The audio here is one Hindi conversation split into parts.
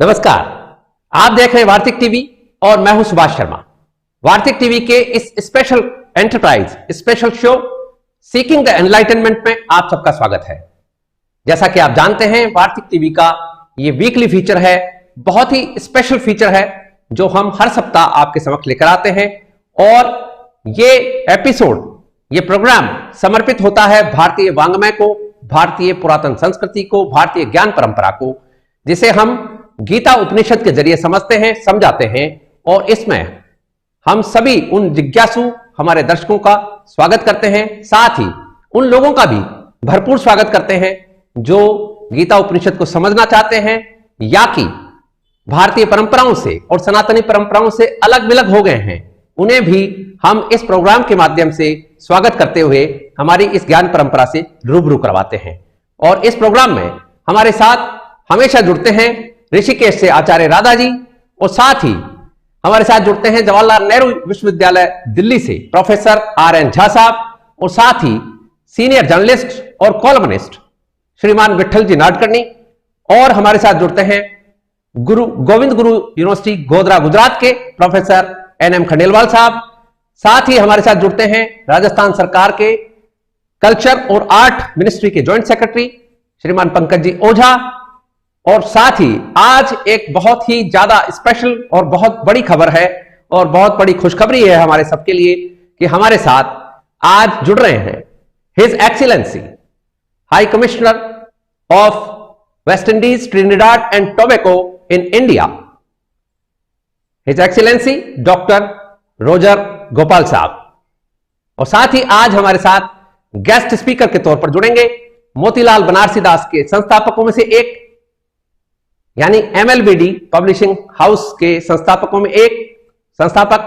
नमस्कार, आप देख रहे हैं वार्तिक टीवी और मैं हूं सुभाष शर्मा। वार्तिक टीवी के इस special enterprise special show seeking the enlightenment में आप सबका स्वागत है। जैसा कि आप जानते हैं, वार्तिक टीवी का ये वीकली फीचर है, बहुत ही स्पेशल फीचर है जो हम हर सप्ताह आपके समक्ष लेकर आते हैं। और ये एपिसोड, ये प्रोग्राम समर्पित होता है भारतीय वांग्मय को, भारतीय पुरातन संस्कृति को, भारतीय ज्ञान परंपरा को, जिसे हम गीता उपनिषद के जरिए समझते हैं, समझाते हैं। और इसमें हम सभी उन जिज्ञासु हमारे दर्शकों का स्वागत करते हैं, साथ ही उन लोगों का भी भरपूर स्वागत करते हैं जो गीता उपनिषद को समझना चाहते हैं या कि भारतीय परंपराओं से और सनातनी परंपराओं से अलग विलग हो गए हैं। उन्हें भी हम इस प्रोग्राम के माध्यम से स्वागत करते हुए हमारी इस ज्ञान परंपरा से रूबरू करवाते हैं। और इस प्रोग्राम में हमारे साथ हमेशा जुड़ते हैं ऋषिकेश से आचार्य राधा जी, और साथ ही हमारे साथ जुड़ते हैं जवाहरलाल नेहरू विश्वविद्यालय दिल्ली से प्रोफेसर आर.एन. झा साहब, और साथ ही सीनियर जर्नलिस्ट और कॉलमनिस्ट श्रीमान विठल जी नाडकर्नी, और हमारे साथ जुड़ते हैं गोविंद गुरु यूनिवर्सिटी गोधरा गुजरात के प्रोफेसर एन.एम. खंडेलवाल साहब। साथ ही हमारे साथ जुड़ते हैं राजस्थान सरकार के कल्चर और आर्ट मिनिस्ट्री के ज्वाइंट सेक्रेटरी श्रीमान पंकज जी ओझा। और साथ ही आज एक बहुत ही ज्यादा स्पेशल और बहुत बड़ी खबर है और बहुत बड़ी खुशखबरी है हमारे सबके लिए कि हमारे साथ आज जुड़ रहे हैं his excellency high commissioner of West Indies, Trinidad and Tobago in India, his excellency doctor Roger Gopal साहब। और साथ ही आज हमारे साथ गेस्ट स्पीकर के तौर पर जुड़ेंगे मोतीलाल बनारसी दास के संस्थापकों में से एक, यानी MLBD पब्लिशिंग हाउस के संस्थापकों में एक संस्थापक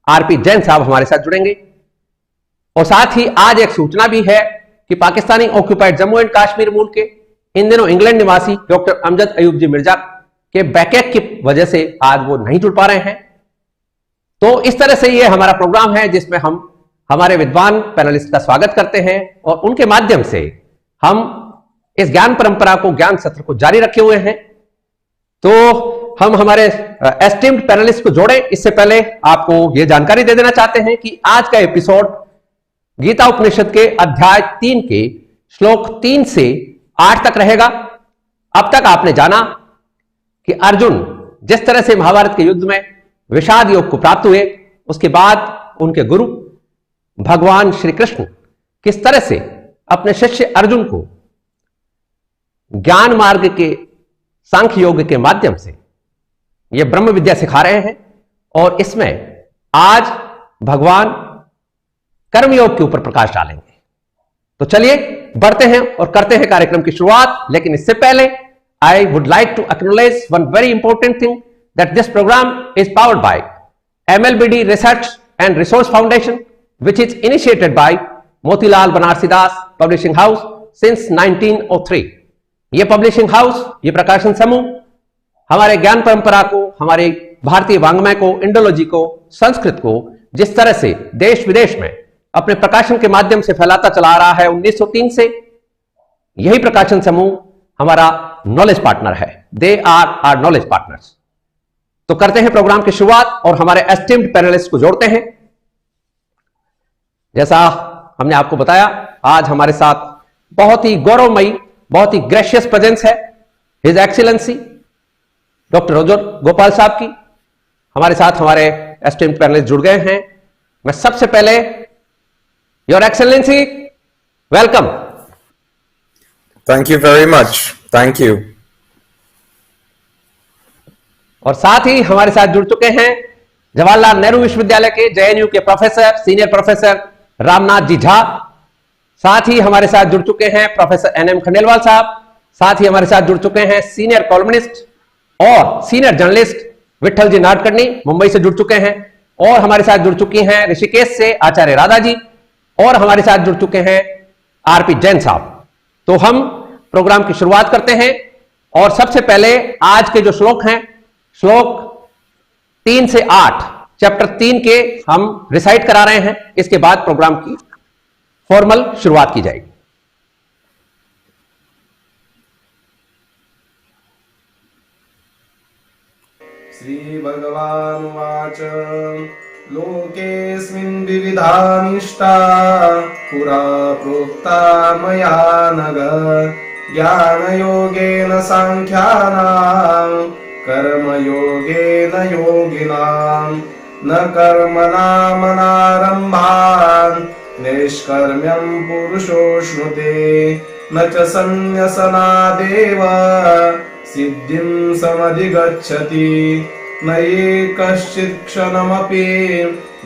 आरपी जैन साहब हमारे साथ जुड़ेंगे। और साथ ही आज एक सूचना भी है कि पाकिस्तानी ऑक्यूपाइड जम्मू एंड कश्मीर मूल के इन दिनों इंग्लैंड निवासी डॉक्टर अमजद अयूब जी मिर्जा के बैकएक की वजह से आज वो नहीं जुड़ पा रहे हैं। तो इस तरह से ये हमारा प्रोग्राम है जिसमें हम हमारे विद्वान पैनलिस्ट का स्वागत करते हैं और उनके माध्यम से हम इस ज्ञान परंपरा को, ज्ञान सत्र को जारी रखे हुए हैं। तो हम हमारे एस्टीम्ड पैनलिस्ट को जोड़े, इससे पहले आपको यह जानकारी दे देना चाहते हैं कि आज का एपिसोड गीता उपनिषद के अध्याय 3 के श्लोक 3 से 8 तक रहेगा। अब तक आपने जाना कि अर्जुन जिस तरह से महाभारत के युद्ध में विषाद योग को प्राप्त हुए, उसके बाद उनके गुरु भगवान श्री कृष्ण किस तरह से अपने शिष्य अर्जुन को ज्ञान मार्ग के सांख्य योग के माध्यम से यह ब्रह्म विद्या सिखा रहे हैं। और इसमें आज भगवान कर्मयोग के ऊपर प्रकाश डालेंगे। तो चलिए बढ़ते हैं और करते हैं कार्यक्रम की शुरुआत। लेकिन इससे पहले I would like to acknowledge one very important thing that this programme is powered by MLBD research and resource foundation which is initiated by Motilal Banarsi Das publishing house since 1903। ये पब्लिशिंग हाउस, ये प्रकाशन समूह हमारे ज्ञान परंपरा को, हमारे भारतीय वांग्मय को, इंडोलॉजी को, संस्कृत को जिस तरह से देश विदेश में अपने प्रकाशन के माध्यम से फैलाता चला आ रहा है 1903 से, यही प्रकाशन समूह हमारा नॉलेज पार्टनर है। They are our knowledge partners. तो करते हैं प्रोग्राम की शुरुआत और हमारे एस्टीम्ड पैनलिस्ट को जोड़ते हैं। जैसा हमने आपको बताया, आज हमारे साथ बहुत ही गौरवमयी, बहुत ही ग्रेशियस प्रेजेंस है his excellency doctor Roger Gopal साहब की। हमारे साथ हमारे एस्टीम्ड पैनलिस्ट जुड़ गए हैं। मैं सबसे पहले your excellency welcome. Thank you very much, thank you. और साथ ही हमारे साथ जुड़ चुके हैं जवाहरलाल नेहरू विश्वविद्यालय के JNU के professor, senior professor Ramnath ji Jha. साथ ही हमारे साथ जुड़ चुके हैं प्रोफेसर एन.एम. खंडेलवाल साहब। साथ ही हमारे साथ जुड़ चुके हैं सीनियर कॉलमनिस्ट और सीनियर जर्नलिस्ट विठल जी नाडकर्नी, मुंबई से जुड़ चुके हैं। और हमारे साथ जुड़ चुकी हैं ऋषिकेश से आचार्य राधा जी, और हमारे साथ जुड़ चुके हैं आरपी जैन साहब। तो हम प्रोग्राम की शुरुआत करते हैं और सबसे पहले आज के जो श्लोक हैं, श्लोक 3 से 8 चैप्टर 3 के हम रिसाइट करा रहे हैं। इसके बाद प्रोग्राम की फॉर्मल शुरुआत की जाएगी। Shri Bhagavat Lokesmin vividha nishta pura prokta maya naga jnana yogena sankhyana karma yogena yoginam na karmana manarambhan nishkarmyam purushoshnute na cha sanyasanadeva siddhim samadhigacchati न ये कश्चित् क्षणमपि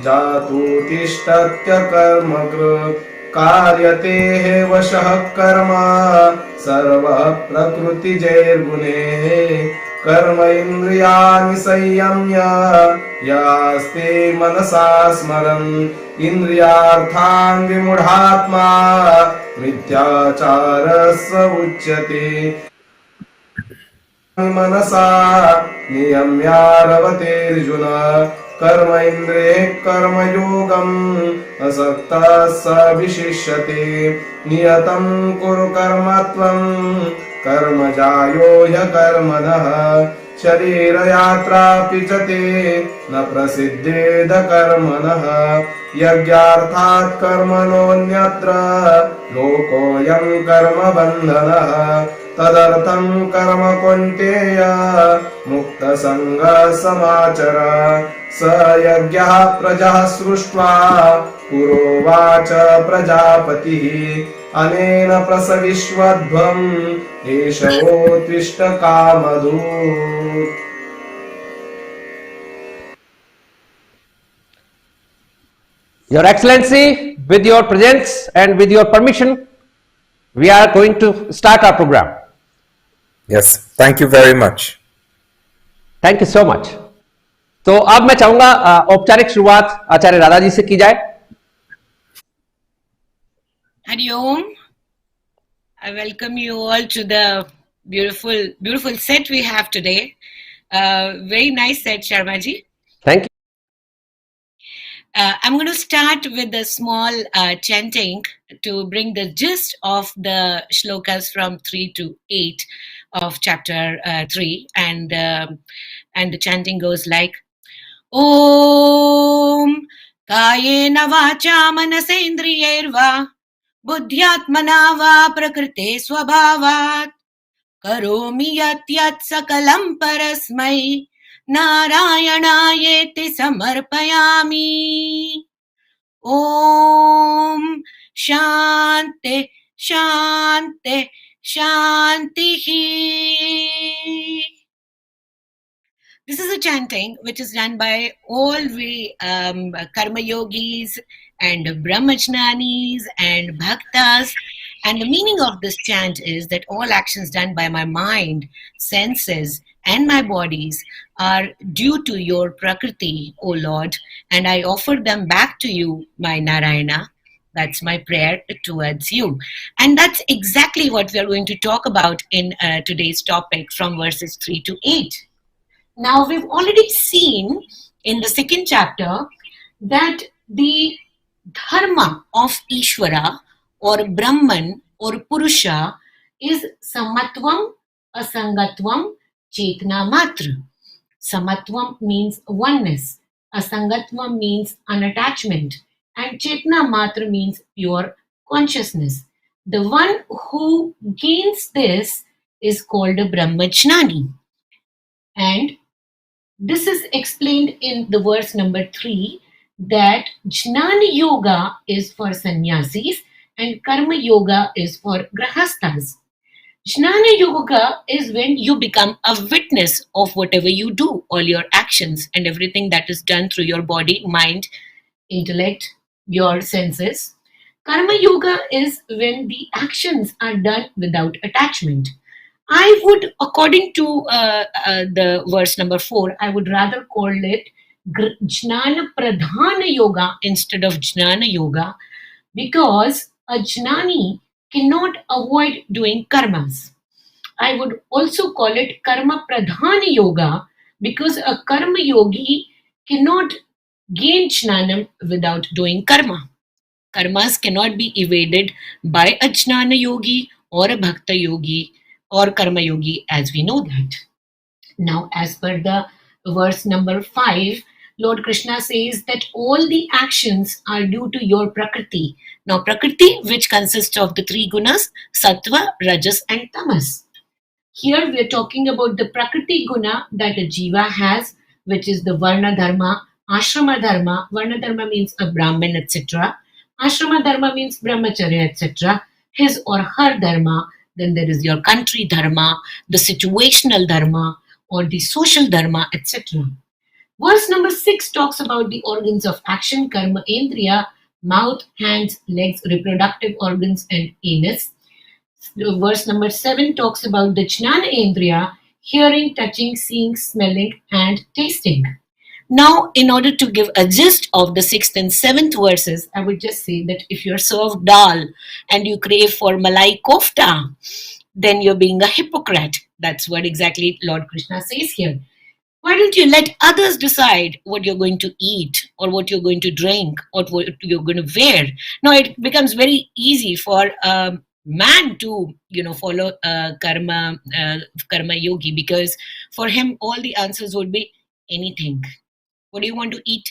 जातु तिष्ठत्य कर्मकृत् कार्यते वशः कर्म सर्वः प्रकृतिजैर्गुणैः कर्म इन्द्रियाणि संयम्य यास्ते मनसा स्मरन् इन्द्रियार्थान् विमूढात्मा मिथ्याचारः उच्यते मनसा नियम्यारवतेऽर्जुन कर्म इन्द्रिये कर्मयोगम् असक्तः स विशिष्यते नियतं कुरु कर्म त्वं कर्मजायो ह्यकर्मणः शरीरयात्रापि च ते न प्रसिद्धेद कर्मणः यज्ञार्थात् कर्मणोऽन्यत्र लोकोऽयं कर्मबन्धनः तदर्थं कर्म कौन्तेय मुक्तसङ्गः समाचर स यज्ञः प्रजः सृष्ट्वा पुरोवाच प्रजापतिः अनेन प्रसविष्वध्वम् एषवोत्तिष्ठ कामधूत्. Your Excellency, with your presence and with your permission, we are going to start our program. Yes, thank you very much. Thank you so much. तो अब मैं चाहूंगा औपचारिक शुरुआत आचार्य राधा जी से की जाए. Hari Om. I welcome you all to the beautiful set we have today. Very nice set, Sharma ji. Thank you. I'm going to start with a small chanting to bring the gist of the shlokas from 3 to 8 of chapter 3, and the chanting goes like Om Kayena Vacha Manasendriyerva Buddhyatmana Va Prakrite Swabhavat Karomi Yat Yat Sakalam Parasmai Narayanaayeti Samarpayami. Om Shanti Shanti Shantihi. This is a chanting which is done by all we karma yogis and brahmajnanis and bhaktas. And the meaning of this chant is that all actions done by my mind, senses, and my bodies are due to your Prakriti, O Lord, and I offer them back to you, my Narayana. That's my prayer towards you. And that's exactly what we are going to talk about in today's topic from verses 3 to 8. Now, we've already seen in the second chapter that the dharma of Ishvara or Brahman or Purusha is samatvam, asangatvam, chetna matra. Samatvam means oneness, asangatvam means unattachment, and chetna matra means pure consciousness. The one who gains this is called a brahmajnani. And this is explained in the verse number 3 that Jnana Yoga is for sannyasis and Karma Yoga is for grahasthas. Jnana Yoga is when you become a witness of whatever you do, all your actions and everything that is done through your body, mind, intellect, your senses. Karma Yoga is when the actions are done without attachment. I would, according to the verse number 4, I would rather call it Jnana Pradhana Yoga instead of Jnana Yoga, because a Jnani cannot avoid doing karmas. I would also call it Karma Pradhana Yoga, because a Karma Yogi cannot gain Jnanam without doing karma. Karmas cannot be evaded by a Jnana Yogi or a Bhakta Yogi or Karma Yogi, as we know that. Now, as per the verse number 5, Lord Krishna says that all the actions are due to your Prakriti. Now, Prakriti, which consists of the three gunas, Sattva, Rajas, and Tamas. Here we are talking about the Prakriti guna that a jiva has, which is the Varna Dharma, Ashrama Dharma. Varna Dharma means a Brahmin, etc. Ashrama Dharma means Brahmacharya, etc. His or her Dharma. Then there is your country Dharma, the situational Dharma, or the social Dharma, etc. Verse number 6 talks about the organs of action, karma, indriya, mouth, hands, legs, reproductive organs, and anus. Verse number 7 talks about the jnana indriya, hearing, touching, seeing, smelling, and tasting. Now, in order to give a gist of the 6th and 7th verses, I would just say that if you're served dal and you crave for malai kofta, then you're being a hypocrite. That's what exactly Lord Krishna says here. Why don't you let others decide what you're going to eat or what you're going to drink or what you're going to wear? Now, it becomes very easy for a man to, follow karma yogi, because for him, all the answers would be anything. What do you want to eat?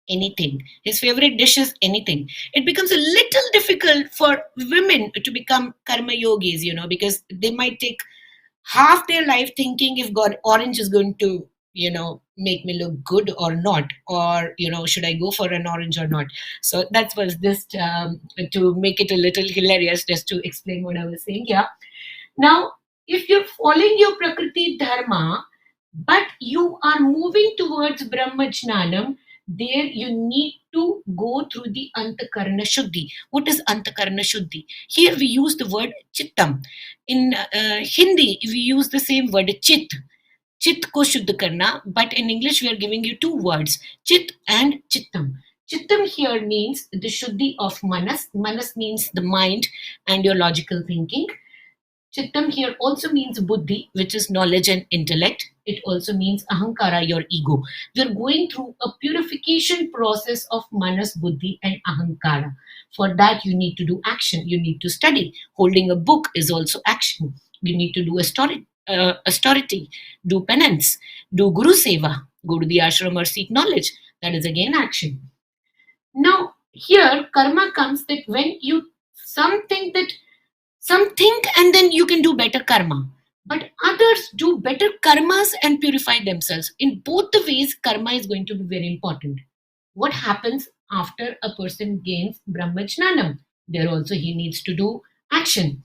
Anything. His favorite dish is anything. It becomes a little difficult for women to become karma yogis, because they might take half their life thinking if God orange is going to make me look good or not, or should I go for an orange or not. So that was just to make it a little hilarious, just to explain what I was saying here. Now, if you're following your Prakriti Dharma, but you are moving towards Brahmajnanam, there you need to go through the Antakarana Shuddhi. What is Antakarana Shuddhi? Here we use the word Chittam. In Hindi, we use the same word Chit. Chit ko Shuddha karna, but in English we are giving you two words, Chit and Chittam. Chittam here means the Shuddhi of Manas. Manas means the mind and your logical thinking. Chittam here also means buddhi, which is knowledge and intellect. It also means ahankara, your ego. We're going through a purification process of manas, buddhi, and ahankara. For that, you need to do action. You need to study. Holding a book is also action. You need to do austerity, do penance, do guru seva, go to the ashram or seek knowledge. That is again action. Now, here karma comes that when you something and then you can do better karma, but others do better karmas and purify themselves. In both the ways, karma is going to be very important. What happens after a person gains brahmajnanam? There also he needs to do action.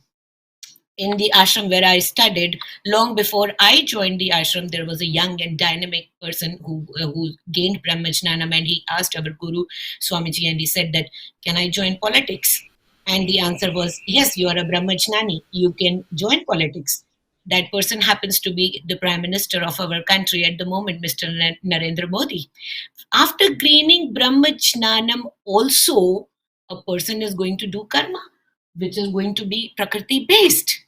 In the ashram where I studied, long before I joined the ashram, there was a young and dynamic person who gained brahmajnanam, and he asked our guru Swamiji, and he said that, can I join politics? And the answer was, yes, you are a brahmajnani, you can join politics. That person happens to be the Prime Minister of our country at the moment, Mr. Narendra Modi. After gaining brahmajnanam also, a person is going to do karma, which is going to be prakriti based.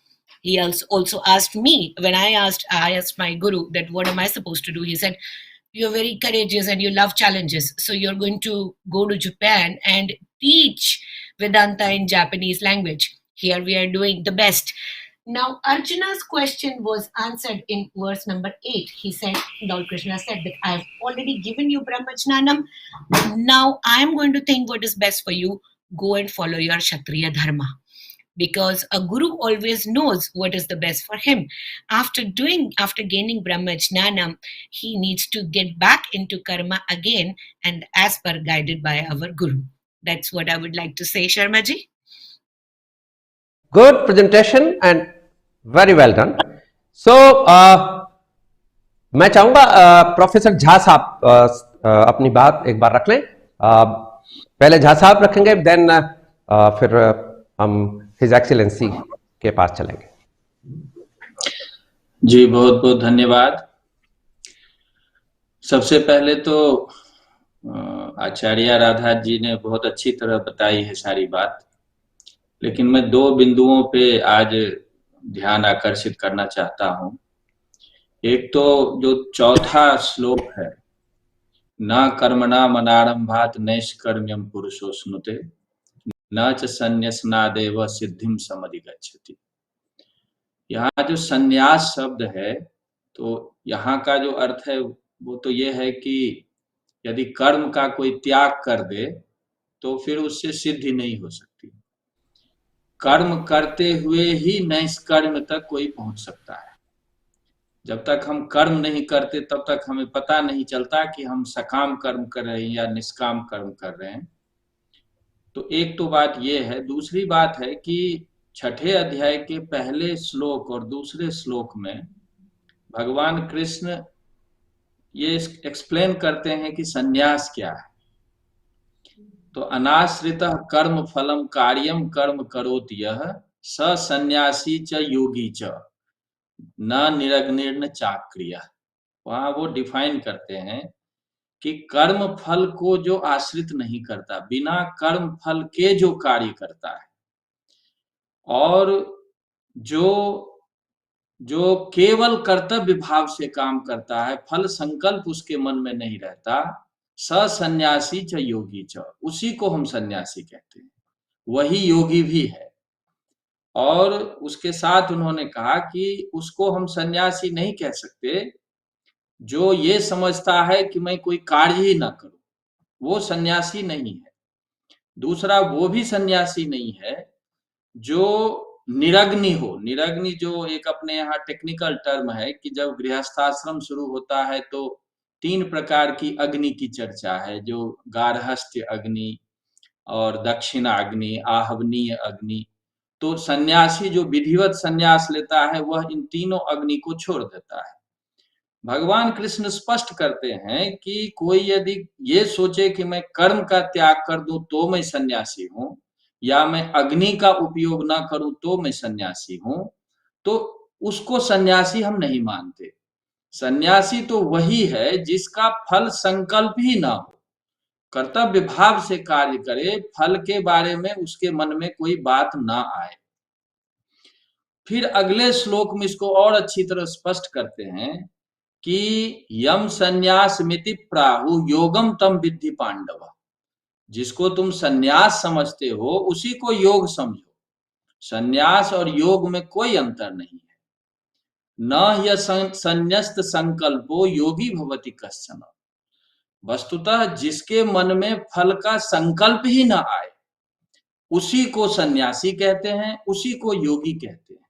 He also asked me, when I asked my guru that what am I supposed to do? He said, you're very courageous and you love challenges. So you're going to go to Japan and teach Vedanta in Japanese language. Here we are doing the best. Now, Arjuna's question was answered in verse number 8. He said, Lord Krishna said that I've already given you brahmajnanam. Now I'm going to think what is best for you. Go and follow your Kshatriya Dharma. Because a guru always knows what is the best for him. After gaining brahmajnanam, he needs to get back into karma again, and as per guided by our guru. That's what I would like to say, Sharma ji. Good presentation and very well done. So मैं चाहूंगा प्रोफेसर झा साहब अपनी बात एक बार रख लें. पहले झा साहब रखेंगे, देन फिर हम हिज एक्सीलेंसी के पास चलेंगे. जी बहुत बहुत धन्यवाद. सबसे पहले तो आचार्य राधा जी ने बहुत अच्छी तरह बताई है सारी बात, लेकिन मैं दो बिंदुओं पे आज ध्यान आकर्षित करना चाहता हूं. एक तो जो चौथा श्लोक है, न कर्मणा मनारंभात नैष्कर्म्यम पुरुषो स्नुते न च संन्यासनादेव सिद्धिम समधिगच्छति. यहाँ जो संन्यास शब्द है, तो यहाँ का जो अर्थ है वो तो ये है कि यदि कर्म का कोई त्याग कर दे तो फिर उससे सिद्धि नहीं हो सकती। कर्म करते हुए ही नैष्कर्म तक कोई पहुंच सकता है। जब तक हम कर्म नहीं करते तब तक हमें पता नहीं चलता कि हम सकाम कर्म कर रहे हैं या निष्काम कर्म कर रहे हैं। तो एक तो बात ये है। दूसरी बात है कि छठे अध्याय के पहले श्लोक और दूसरे श्लोक में भगवान कृष्ण ये एक्सप्लेन करते हैं कि सन्यास क्या है। तो अनाश्रितः कर्म फलम कार्यम कर्म करोति यः स सन्यासी च योगी च न निरग्निर्न चाक्रिय। वहां वो डिफाइन करते हैं कि कर्म फल को जो आश्रित नहीं करता, बिना कर्म फल के जो कार्य करता है, और जो केवल कर्तव्य भाव से काम करता है, फल संकल्प उसके मन में नहीं रहता, स सन्यासी च योगी च, उसी को हम सन्यासी कहते हैं, वही योगी भी है। और उसके साथ उन्होंने कहा कि उसको हम सन्यासी नहीं कह सकते जो ये समझता है कि मैं कोई कार्य ही ना करूं, वो सन्यासी नहीं है। दूसरा, वो भी सन्यासी नहीं है जो निरग्नि हो। निरग्नि जो एक अपने यहाँ टेक्निकल टर्म है कि जब गृहस्थाश्रम शुरू होता है तो 3 प्रकार की अग्नि की चर्चा है, जो गार्हस्थ्य अग्नि और दक्षिणाग्नि, आहवनीय अग्नि। तो सन्यासी जो विधिवत सन्यास लेता है वह इन तीनों अग्नि को छोड़ देता है। भगवान कृष्ण स्पष्ट करते हैं कि कोई यदि ये सोचे कि मैं कर्म का त्याग कर दूं तो मैं सन्यासी हूं, या मैं अग्नि का उपयोग ना करूं तो मैं सन्यासी हूं, तो उसको सन्यासी हम नहीं मानते। सन्यासी तो वही है जिसका फल संकल्प ही ना हो, कर्तव्य भाव से कार्य करे, फल के बारे में उसके मन में कोई बात ना आए। फिर अगले श्लोक में इसको और अच्छी तरह स्पष्ट करते हैं कि यम संन्यास मिति प्राहु योगम तम विद्धि पांडव। जिसको तुम संन्यास समझते हो उसी को योग समझो। संन्यास और योग में कोई अंतर नहीं है। न य संन्यस्त संकल्पो योगी भवति कश्चन। वस्तुतः जिसके मन में फल का संकल्प ही ना आए उसी को सन्यासी कहते हैं, उसी को योगी कहते हैं।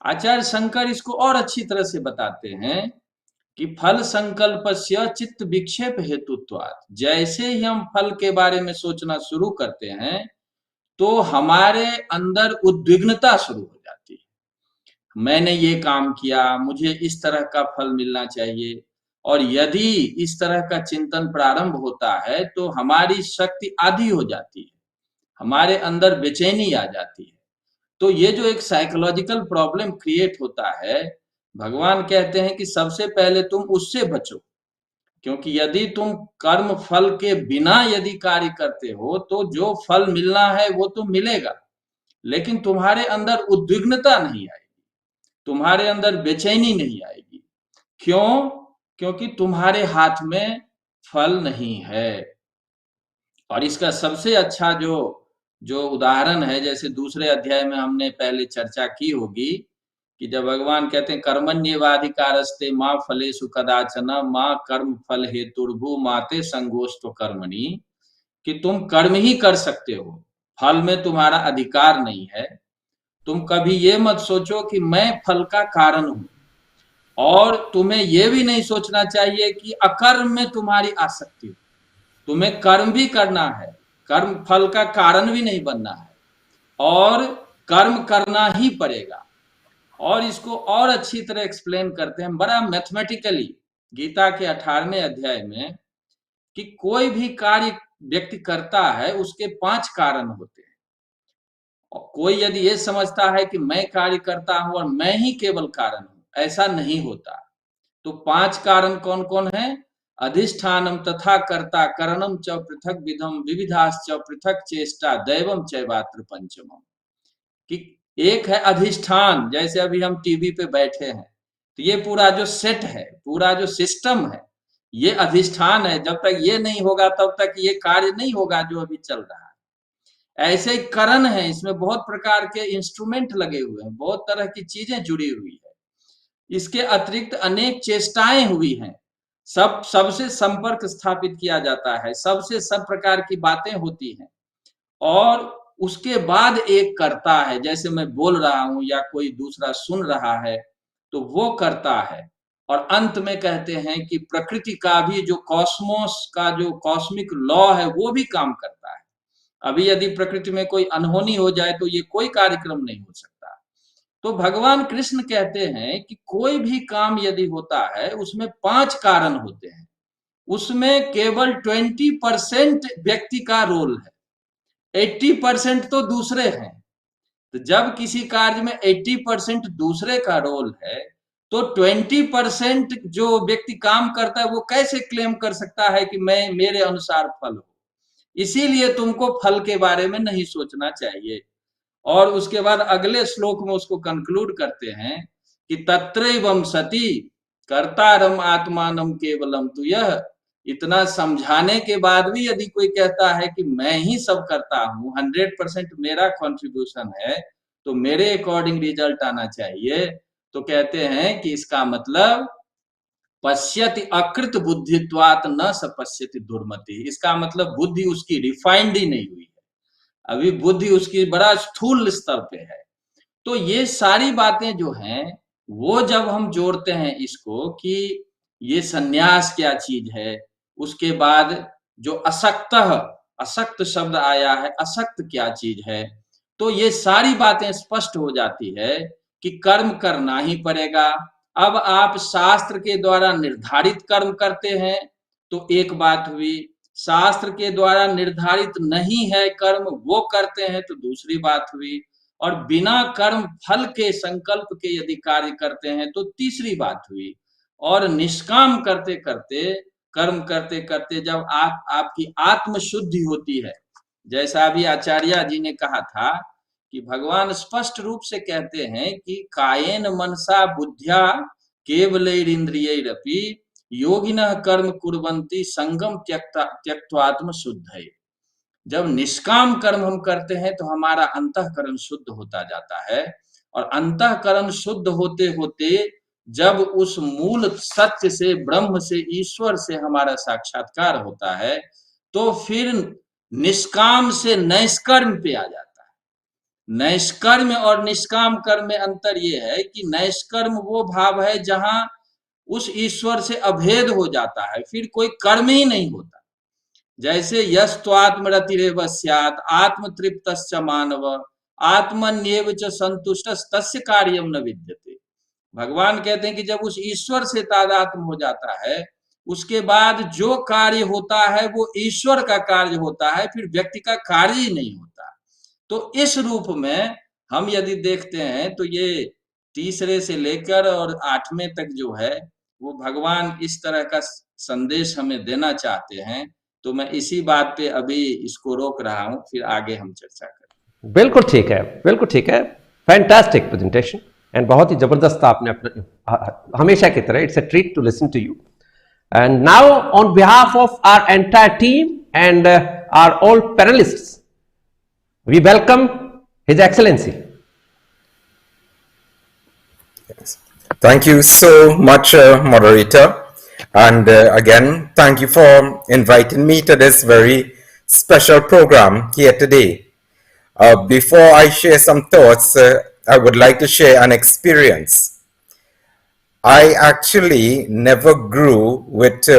आचार्य शंकर इसको और अच्छी तरह से बताते हैं कि फल संकल्पस्य चित्त विक्षेप हेतुत्वात्। जैसे ही हम फल के बारे में सोचना शुरू करते हैं तो हमारे अंदर उद्विग्नता शुरू हो जाती है। मैंने ये काम किया, मुझे इस तरह का फल मिलना चाहिए। और यदि इस तरह का चिंतन प्रारंभ होता है तो हमारी शक्ति आधी हो जाती है, हमारे अंदर बेचैनी आ जाती है। तो ये जो एक साइकोलॉजिकल प्रॉब्लम क्रिएट होता है, भगवान कहते हैं कि सबसे पहले तुम उससे बचो। क्योंकि यदि तुम कर्म फल के बिना यदि कार्य करते हो तो जो फल मिलना है वो तो मिलेगा, लेकिन तुम्हारे अंदर उद्विग्नता नहीं आएगी, तुम्हारे अंदर बेचैनी नहीं आएगी। क्यों? क्योंकि तुम्हारे हाथ में फल नहीं है। और इसका सबसे अच्छा जो उदाहरण है, जैसे दूसरे अध्याय में हमने पहले चर्चा की होगी कि जब भगवान कहते हैं कर्मण्येवाधिकारस्ते मां फलेषु कदाचन मां कर्म फल हेतुर्भु माते संगोष्ठ कर्मणि, कि तुम कर्म ही कर सकते हो, फल में तुम्हारा अधिकार नहीं है। तुम कभी ये मत सोचो कि मैं फल का कारण हूं, और तुम्हें यह भी नहीं सोचना चाहिए कि अकर्म में तुम्हारी आसक्ति हो। तुम्हें कर्म भी करना है, कर्म फल का कारण भी नहीं बनना है, और कर्म करना ही पड़ेगा। और इसको और अच्छी तरह एक्सप्लेन करते हैं बड़ा मैथमेटिकली गीता के 18वें अध्याय में, कि कोई भी कार्य व्यक्ति करता है उसके 5 कारण होते हैं। और कोई यदि ये समझता है कि मैं कार्य करता हूं और मैं ही केवल कारण हूं, ऐसा नहीं होता। तो 5 कारण कौन कौन है? अधिष्ठानम तथा कर्ता करणम च पृथक विधम विविधाश्च पृथक चेष्टा दैवम चैवात्र पंचमम। कि एक है अधिष्ठान, जैसे अभी हम टीवी पे बैठे हैं तो ये पूरा जो सेट है, पूरा जो सिस्टम है, ये अधिष्ठान है। जब तक ये नहीं होगा तब तक ये कार्य नहीं होगा जो अभी चल रहा है। ऐसे ही करण है, इसमें बहुत प्रकार के इंस्ट्रूमेंट लगे हुए हैं, बहुत तरह की चीजें जुड़ी हुई है। इसके अतिरिक्त अनेक चेष्टाएं हुई हैं, सबसे संपर्क स्थापित किया जाता है, सबसे सब प्रकार की बातें होती हैं, और उसके बाद एक करता है, जैसे मैं बोल रहा हूं या कोई दूसरा सुन रहा है तो वो करता है। और अंत में कहते हैं कि प्रकृति का भी जो कॉस्मोस का जो कॉस्मिक लॉ है वो भी काम करता है। अभी यदि प्रकृति में कोई अनहोनी हो जाए तो ये कोई कार्यक्रम नहीं हो सकता। तो भगवान कृष्ण कहते हैं कि कोई भी काम यदि होता है उसमें 5 कारण होते हैं, उसमें केवल 20% व्यक्ति का रोल है, 80% तो दूसरे हैं। तो जब किसी कार्य में 80% दूसरे का रोल है तो 20% जो व्यक्ति काम करता है वो कैसे क्लेम कर सकता है कि मैं मेरे अनुसार फल हो। इसीलिए तुमको फल के बारे में नहीं सोचना चाहिए। और उसके बाद अगले श्लोक में उसको कंक्लूड करते हैं कि तत्रैवं सति कर्तारम आत्मानम केवलम तु यह। इतना समझाने के बाद भी यदि कोई कहता है कि मैं ही सब करता हूं, 100% मेरा कंट्रीब्यूशन है, तो मेरे अकॉर्डिंग रिजल्ट आना चाहिए, तो कहते हैं कि इसका मतलब पश्यति अकृत बुद्धित्वात् न स पश्यति दुर्मति। इसका मतलब बुद्धि उसकी रिफाइंड ही नहीं हुई है, अभी बुद्धि उसकी बड़ा स्थूल स्तर पे है। तो ये सारी बातें जो हैं वो जब हम जोड़ते हैं इसको कि ये सन्यास क्या चीज है, उसके बाद जो असक्त शब्द आया है, असक्त क्या चीज है, तो ये सारी बातें स्पष्ट हो जाती है कि कर्म करना ही पड़ेगा। अब आप शास्त्र के द्वारा निर्धारित कर्म करते हैं तो एक बात हुई, शास्त्र के द्वारा निर्धारित नहीं है कर्म वो करते हैं तो दूसरी बात हुई, और बिना कर्म फल के संकल्प के यदि कार्य करते हैं तो तीसरी बात हुई। और निष्काम करते करते, कर्म करते करते जब आपकी आत्म शुद्धि होती है, जैसा अभी आचार्य जी ने कहा था कि भगवान स्पष्ट रूप से कहते हैं कि कायेन मनसा बुद्ध्या केवलैरिंद्रियैरपि योगिनः कर्म कुर्वन्ति संगम त्यक्त्वात्म शुद्धये। जब निष्काम कर्म हम करते हैं तो हमारा अंतःकरण शुद्ध होता जाता है, और अंतःकरण शुद्ध होते होते जब उस मूल सत्य से, ब्रह्म से, ईश्वर से हमारा साक्षात्कार होता है तो फिर निष्काम से नैष्कर्म पे आ जाता है। नैष्कर्म और निष्काम कर्म में अंतर यह है कि नैष्कर्म वो भाव है जहां उस ईश्वर से अभेद हो जाता है, फिर कोई कर्म ही नहीं होता। जैसे यस्त्वात्मरतिरेव स्यात् आत्मतृप्तश्च मानव आत्मन्येव च संतुष्टस्तस्य कार्यम न विद्यते। भगवान कहते हैं कि जब उस ईश्वर से तादात्म्य हो जाता है उसके बाद जो कार्य होता है वो ईश्वर का कार्य होता है, फिर व्यक्ति का कार्य ही नहीं होता। तो इस रूप में हम यदि देखते हैं तो ये तीसरे से लेकर और 8वें तक जो है वो भगवान इस तरह का संदेश हमें देना चाहते हैं। तो मैं इसी बात पे अभी इसको रोक रहा हूं, फिर आगे हम चर्चा करें। बिल्कुल ठीक है, बिल्कुल ठीक है। फैंटास्टिक प्रेजेंटेशन एंड बहुत ही जबरदस्त आपने अपना, हमेशा की तरह it's a treat to listen to you. And now on behalf of our entire team and our all panellists we welcome his excellency. Thank you so much, moderator. And again, thank you for inviting me to this very special program here today. Before I share some thoughts, I would like to share an experience. I actually never grew with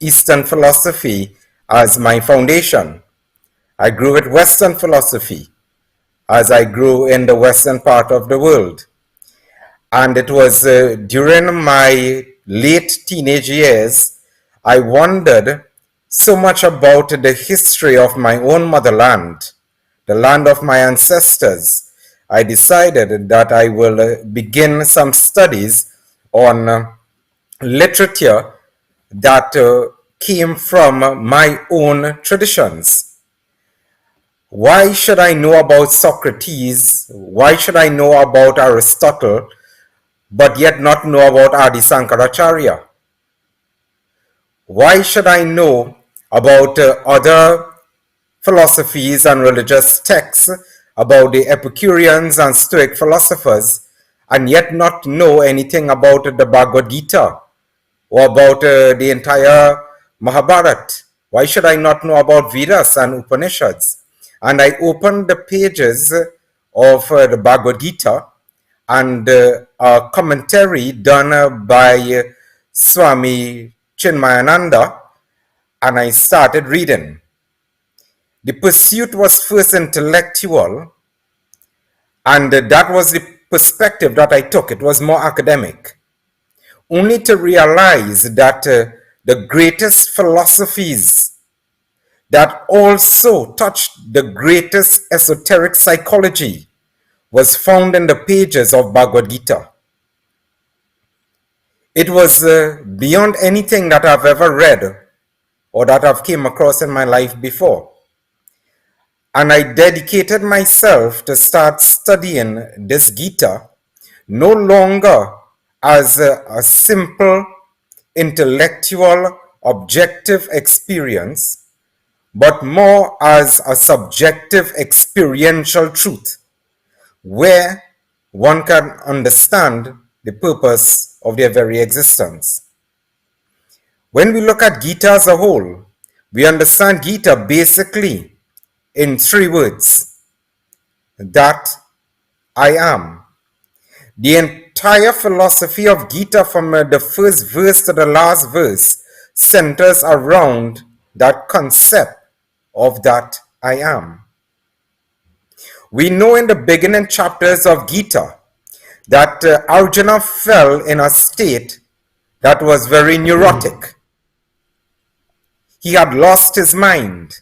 Eastern philosophy as my foundation. I grew with Western philosophy as I grew in the Western part of the world. And it was during my late teenage years, I wondered so much about the history of my own motherland, the land of my ancestors. I decided that I will begin some studies on literature that came from my own traditions. Why should I know about Socrates? Why should I know about Aristotle, but yet not know about Adi Sankaracharya? Why should I know about other philosophies and religious texts, about the Epicureans and Stoic philosophers, and yet not know anything about the Bhagavad Gita or about the entire Mahabharat? Why should I not know about Vedas and Upanishads? And I opened the pages of the Bhagavad Gita and a commentary done by Swami Chinmayananda, and I started reading. The pursuit was first intellectual, and that was the perspective that I took. It was more academic, only to realize that the greatest philosophies that also touched the greatest esoteric psychology was found in the pages of Bhagavad Gita. It was beyond anything that I've ever read or that I've came across in my life before. And I dedicated myself to start studying this Gita no longer as a simple intellectual objective experience, but more as a subjective experiential truth where one can understand the purpose of their very existence. When we look at Gita as a whole, we understand Gita basically in 3 words: that I am. The entire philosophy of Gita from the first verse to the last verse centers around that concept of that I am. We know in the beginning chapters of Gita that Arjuna fell in a state that was very neurotic. He had lost his mind,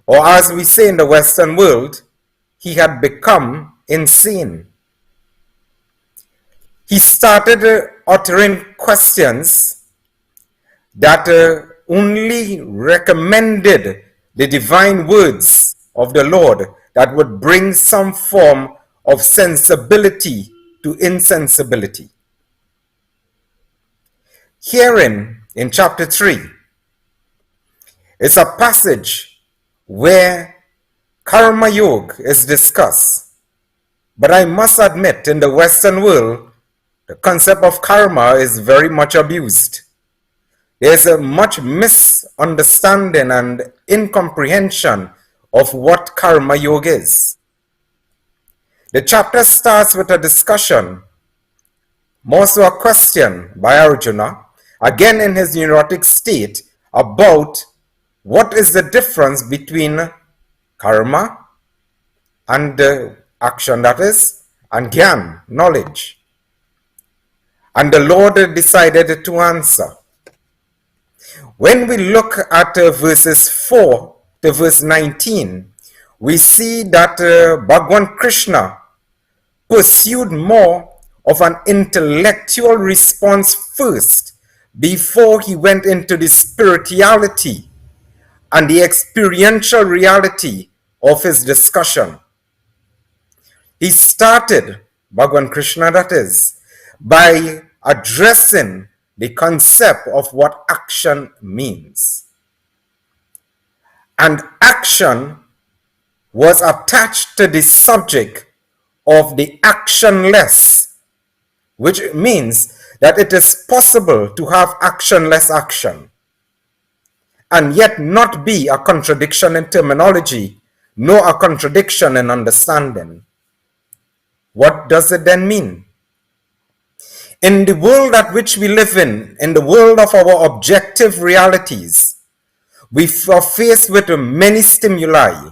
or as we say in the Western world, he had become insane. He started uttering questions that only recommended the divine words of the Lord that would bring some form of sensibility to insensibility. Herein, in chapter 3, is a passage where Karma Yoga is discussed. But I must admit, in the Western world, the concept of karma is very much abused. There's a much misunderstanding and incomprehension of what karma yoga is. The chapter starts with a discussion, more so a question by Arjuna, again in his neurotic state, about what is the difference between karma and action, that is, and gyan, knowledge. And the Lord decided to answer. When we look at verses 4 to verse 19, we see that Bhagwan Krishna pursued more of an intellectual response first before he went into the spirituality and the experiential reality of his discussion. He started, Bhagwan Krishna that is, by addressing the concept of what action means. And action was attached to the subject of the actionless, which means that it is possible to have actionless action and yet not be a contradiction in terminology, nor a contradiction in understanding. What does it then mean? In the world at which we live in the world of our objective realities, we are faced with many stimuli.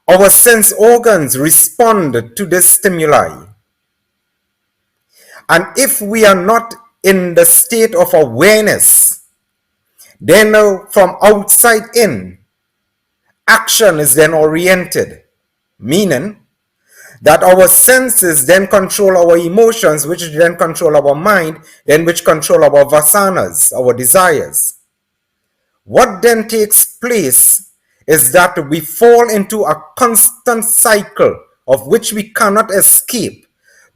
Our sense organs respond to this stimuli. And if we are not in the state of awareness, then from outside in, action is then oriented, meaning that our senses then control our emotions, which then control our mind, then which control our vasanas, our desires. What then takes place is that we fall into a constant cycle of which we cannot escape,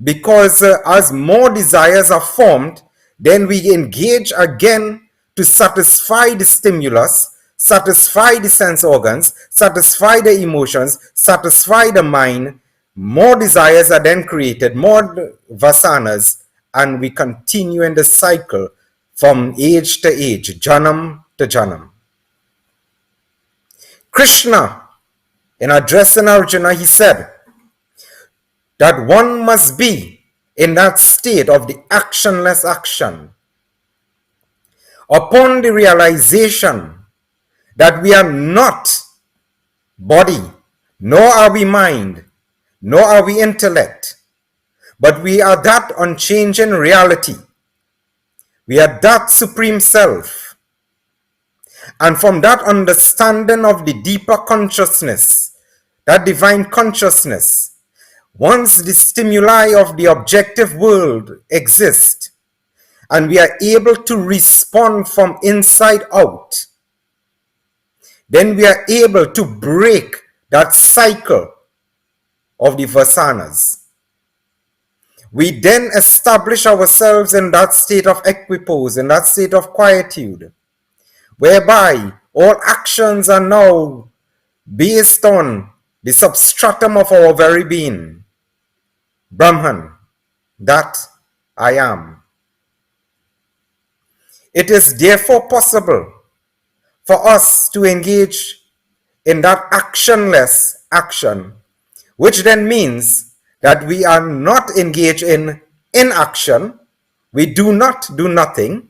because as more desires are formed, then we engage again to satisfy the stimulus, satisfy the sense organs, satisfy the emotions, satisfy the mind. More desires are then created, more vasanas, and we continue in the cycle from age to age, janam to janam. Krishna, in addressing Arjuna, he said that one must be in that state of the actionless action. Upon the realization that we are not body, nor are we mind, nor are we intellect, but we are that unchanging reality. We are that supreme self. And from that understanding of the deeper consciousness, that divine consciousness, once the stimuli of the objective world exist, and we are able to respond from inside out, then we are able to break that cycle of the vasanas. We then establish ourselves in that state of equipoise, in that state of quietude, whereby all actions are now based on the substratum of our very being, Brahman, that I am. It is therefore possible for us to engage in that actionless action, which then means that we are not engaged in inaction, we do not do nothing,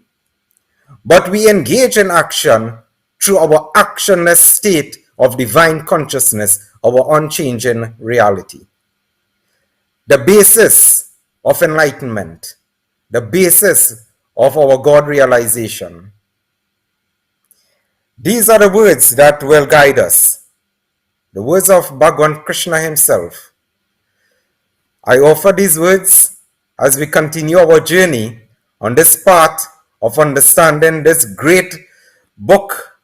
but we engage in action through our actionless state of divine consciousness, our unchanging reality. The basis of enlightenment, the basis of our God realization. These are the words that will guide us, the words of Bhagavan Krishna himself. I offer these words as we continue our journey on this path of understanding this great book,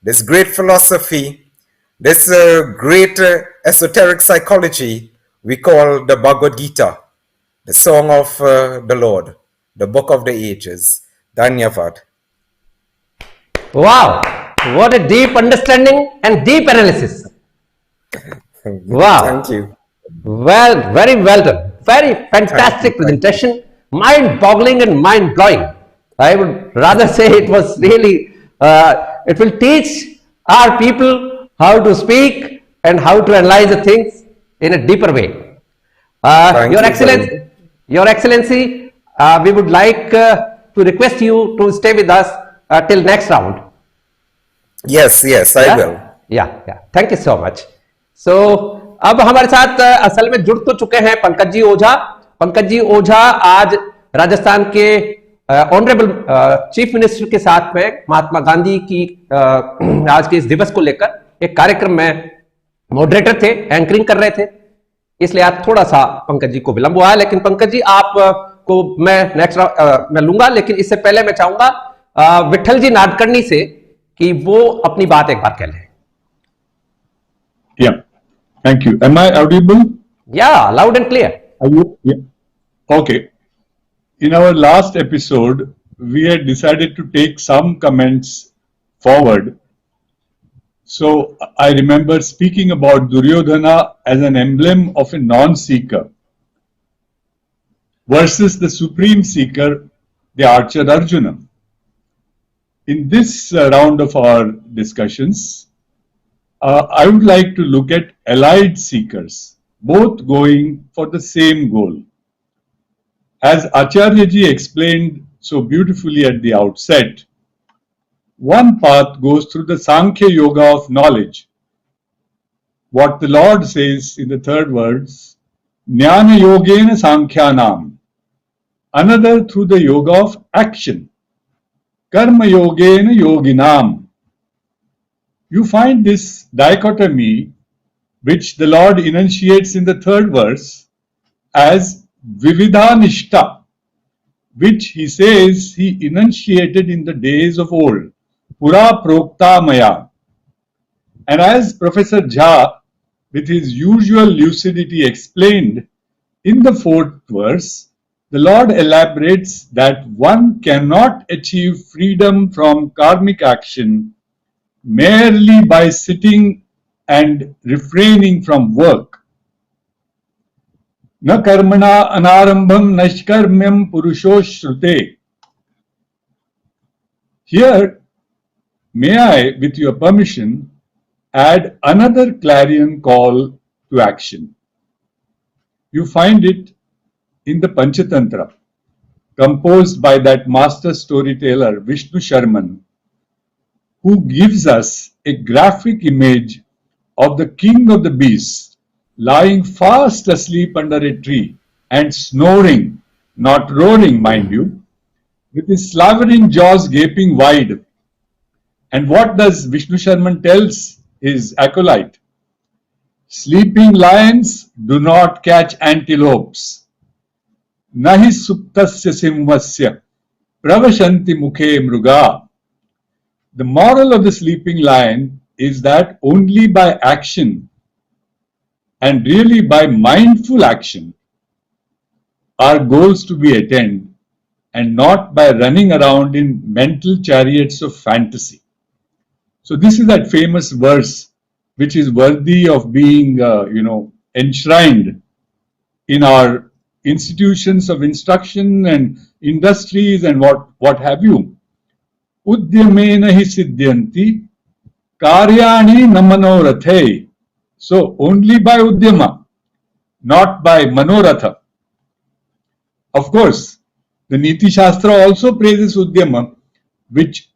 this great philosophy, this great esoteric psychology we call the Bhagavad Gita, the song of the Lord, the book of the ages. Dhanyavad. Wow, what a deep understanding and deep analysis. Wow. Thank you. Well, very well done. Very fantastic presentation. Mind-boggling and mind-blowing. I would rather say it was really, it will teach our people how to speak and how to analyze the things in a deeper way. Your Excellency, we would like to request you to stay with us till next round. Yes, I will. Yeah. Thank you so much. So, अब हमारे साथ असल में जुड़ तो चुके हैं पंकज जी ओझा। पंकज जी ओझा आज राजस्थान के ऑनरेबल चीफ मिनिस्टर के साथ में महात्मा गांधी की आज के इस दिवस को लेकर एक कार्यक्रम में मॉडरेटर थे, एंकरिंग कर रहे थे, इसलिए आज थोड़ा सा पंकज जी को विलंब हुआ है। लेकिन पंकज जी आपको मैं नेक्स्ट मैं लूंगा, लेकिन इससे पहले मैं चाहूंगा विठल जी नाडकर्णी से कि वो अपनी बात एक बार कह लें। Yeah. Thank you. Am I audible? Yeah, loud and clear. Are you? Yeah. Okay. In our last episode, we had decided to take some comments forward. So I remember speaking about Duryodhana as an emblem of a non-seeker versus the supreme seeker, the archer Arjuna. In this round of our discussions, I would like to look at allied seekers, both going for the same goal. As Acharya ji explained so beautifully at the outset, one path goes through the Sankhya Yoga of knowledge. What the Lord says in the third verse, Jnana Yogena Sankhyanam. Another through the yoga of action, Karma Yogena Yoginam. You find this dichotomy which the Lord enunciates in the third verse as Vividhanishta, which he says he enunciated in the days of old, Pura Prokta Maya. And as Professor Jha, with his usual lucidity, explained in the fourth verse, the Lord elaborates that one cannot achieve freedom from karmic action merely by sitting and refraining from work. Na karmana anarambham nashkarmyam purusho shrute. Here, may I, with your permission, add another clarion call to action. You find it in the Panchatantra, composed by that master storyteller Vishnu Sharman, who gives us a graphic image of the king of the beasts lying fast asleep under a tree and snoring, not roaring, mind you, with his slavering jaws gaping wide. And what does Vishnu Sharman tells his acolyte? Sleeping lions do not catch antelopes. Nahi suptasya simvasya pravashanti mukhe mruga. The moral of the sleeping lion is that only by action, and really by mindful action, are goals to be attained, and not by running around in mental chariots of fantasy. So this is that famous verse which is worthy of being, enshrined in our institutions of instruction and industries and what have you. Udyamena hi siddhyanti karyani namanorathe. So only by udyama, not by manoratha. Of course, the Niti Shastra also praises udyama, which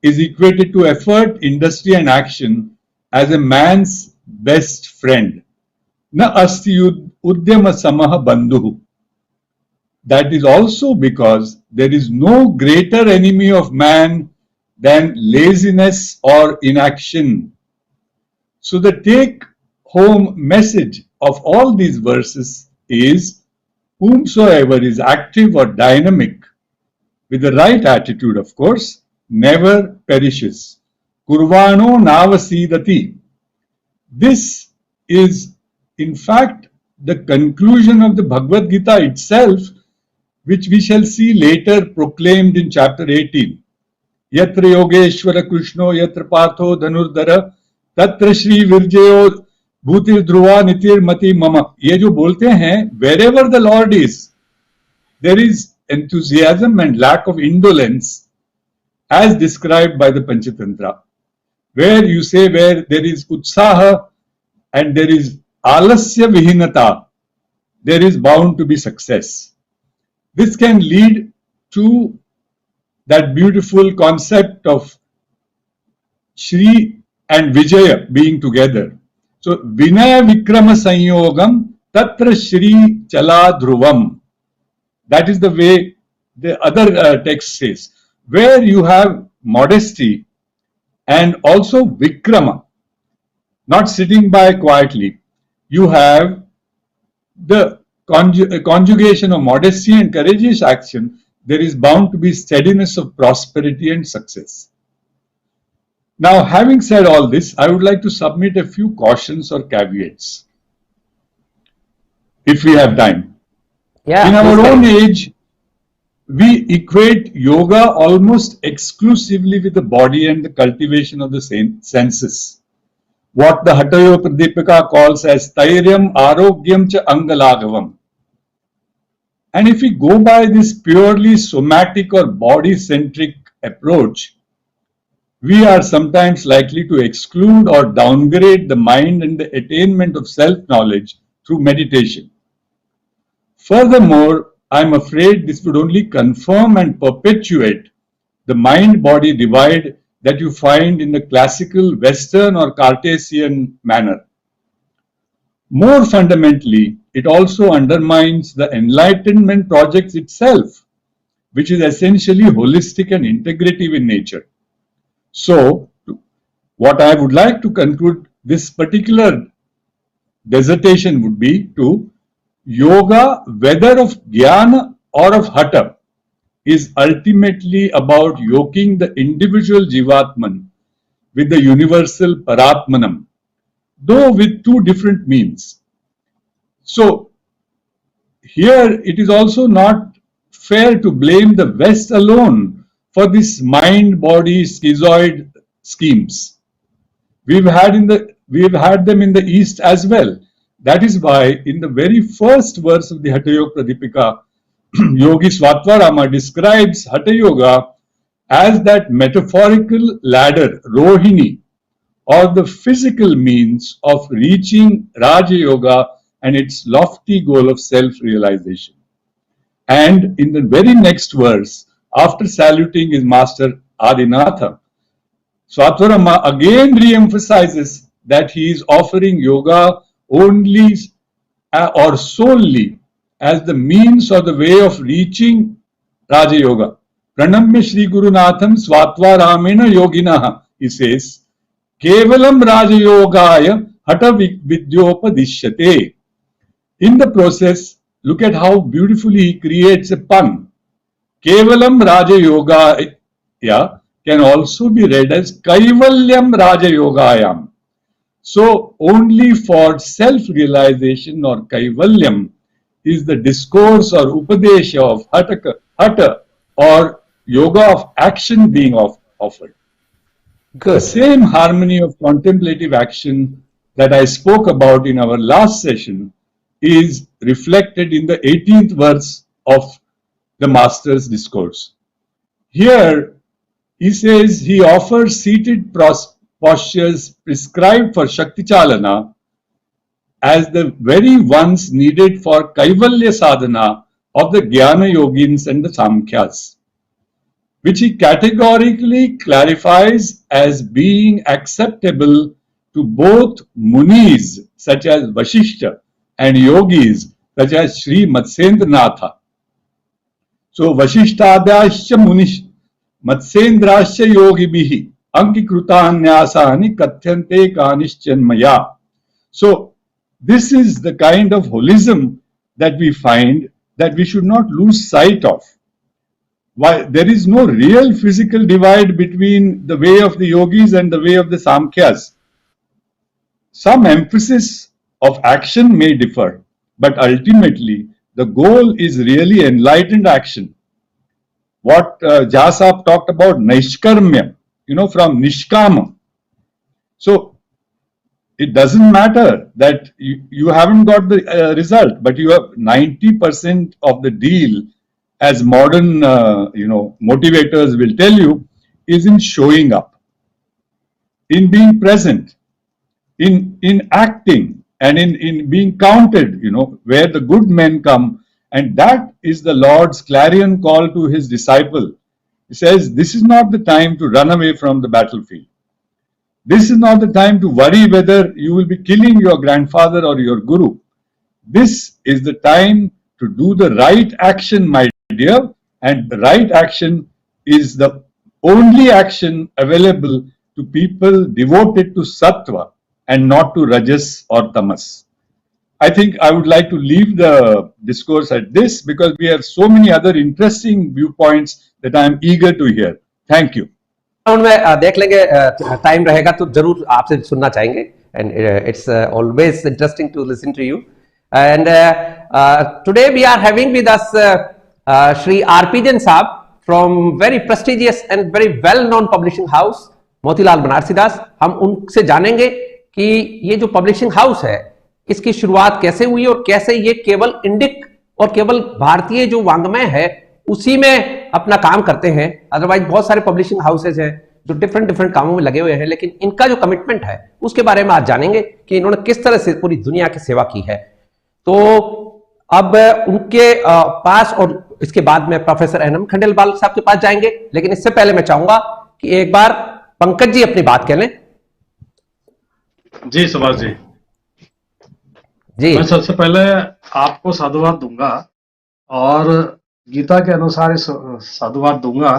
is equated to effort, industry and action as a man's best friend. Na asti udyama samaha bandhuhu. That is also because there is no greater enemy of man than laziness or inaction. So the take-home message of all these verses is, whomsoever is active or dynamic, with the right attitude of course, never perishes. Kurvano navasidati. This is in fact the conclusion of the Bhagavad Gita itself, which we shall see later proclaimed in chapter 18. Yatra Yogeshwara Krishno Yatra Partho Dhanurdhara Tatra Shri Virjayo Bhutir Dhruva Nitir Mati Mama. ये जो बोलते हैं, wherever the Lord is, there is enthusiasm and lack of indolence as described by the Panchatantra. Where you say where there is utsaha and there is alasya vihinata, there is bound to be success. This can lead to that beautiful concept of Shri and Vijaya being together. So, Vinaya Vikrama Sanyogam Tatra Shri Chala Dhruvam. That is the way the other text says. Where you have modesty and also Vikrama, not sitting by quietly, you have the conjugation of modesty and courageous action, there is bound to be steadiness of prosperity and success. Now, having said all this, I would like to submit a few cautions or caveats, if we have time. Yeah, in our own age, we equate yoga almost exclusively with the body and the cultivation of the senses. What the Hatayo Pradipika calls as Tairyam Arogyam Cha Angalagavam. And if we go by this purely somatic or body-centric approach, we are sometimes likely to exclude or downgrade the mind and the attainment of self-knowledge through meditation. Furthermore, I am afraid this would only confirm and perpetuate the mind-body divide that you find in the classical Western or Cartesian manner. More fundamentally, it also undermines the Enlightenment project itself, which is essentially holistic and integrative in nature. So, what I would like to conclude this particular dissertation would be to yoga, whether of jnana or of hatha, is ultimately about yoking the individual jivatman with the universal paratmanam, though with two different means. So, here it is also not fair to blame the West alone for this mind-body schizoid schemes. We've had them in the East as well. That is why in the very first verse of the Hatha Yoga Pradipika, Yogi Svatvarama describes Hatha Yoga as that metaphorical ladder, Rohini, or the physical means of reaching Raja Yoga and its lofty goal of self-realization. And in the very next verse, after saluting his master Adinatha, Svatvarama again re-emphasizes that he is offering yoga only or solely as the means or the way of reaching Raja Yoga. Pranamya Shri Gurunatham Svatvaramena Yoginaha, he says, Kevalam Raja Yogaya Hatha Vidyopadishyate. In the process, look at how beautifully he creates a pun. Kevalam Raja Yogaya can also be read as Kaivalyam Raja Yogayam. So only for self-realization or Kaivalyam is the discourse or Upadesha of Hatha or yoga of action being offered. Good. The same harmony of contemplative action that I spoke about in our last session is reflected in the 18th verse of the Master's discourse. Here, he says he offers seated postures prescribed for Shakti Chalana as the very ones needed for Kaivalya Sadhana of the Jnana Yogins and the Samkhyas, which he categorically clarifies as being acceptable to both Munis such as Vashishta and Yogis such as Sri Matsyendranath. So Vashishtadasya Munish Matsendrasya Yogibihi Ankikritanyasani Kathyante Kanishchanmaya. So this is the kind of holism that we find that we should not lose sight of. Why there is no real physical divide between the way of the yogis and the way of the Samkhyas. Some emphasis of action may differ, but ultimately the goal is really enlightened action. What Jasap talked about, Naishkarmya, from Nishkama. So it doesn't matter that you haven't got the result, but you have 90% of the deal, as modern motivators will tell you, is in showing up, in being present, in acting, and in being counted, where the good men come. And that is the Lord's clarion call to his disciple. He says, this is not the time to run away from the battlefield. This is not the time to worry whether you will be killing your grandfather or your guru. This is the time to do the right action, my dear, and the right action is the only action available to people devoted to sattva and not to rajas or tamas. I think I would like to leave the discourse at this because we have so many other interesting viewpoints that I am eager to hear. Thank you. में देख लेंगे, टाइम रहेगा तो जरूर आपसे सुनना चाहेंगे, and it's always interesting to listen to you. And today we are having with us Shri R.P. Jain Saab from very prestigious and very well-known publishing house, Motilal Banarsi दास. हम उनसे जानेंगे कि ये जो पब्लिशिंग हाउस है इसकी शुरुआत कैसे हुई और कैसे ये केवल इंडिक और केवल भारतीय जो वांग्मय है उसी में अपना काम करते हैं. अदरवाइज बहुत सारे पब्लिशिंग हाउसेज हैं जो डिफरेंट कामों में लगे हुए हैं, लेकिन इनका जो कमिटमेंट है उसके बारे में आज जानेंगे कि इन्होंने किस तरह से पूरी दुनिया की सेवा की है. तो अब उनके पास और इसके बाद में प्रोफेसर अखंड खंडेलवाल साहब के पास जाएंगे, लेकिन इससे पहले मैं चाहूंगा कि एक बार पंकज जी अपनी बात कह लें. जी सुभाष जी, मैं सबसे पहले आपको साधुवाद दूंगा और गीता के अनुसार साधुवाद दूंगा,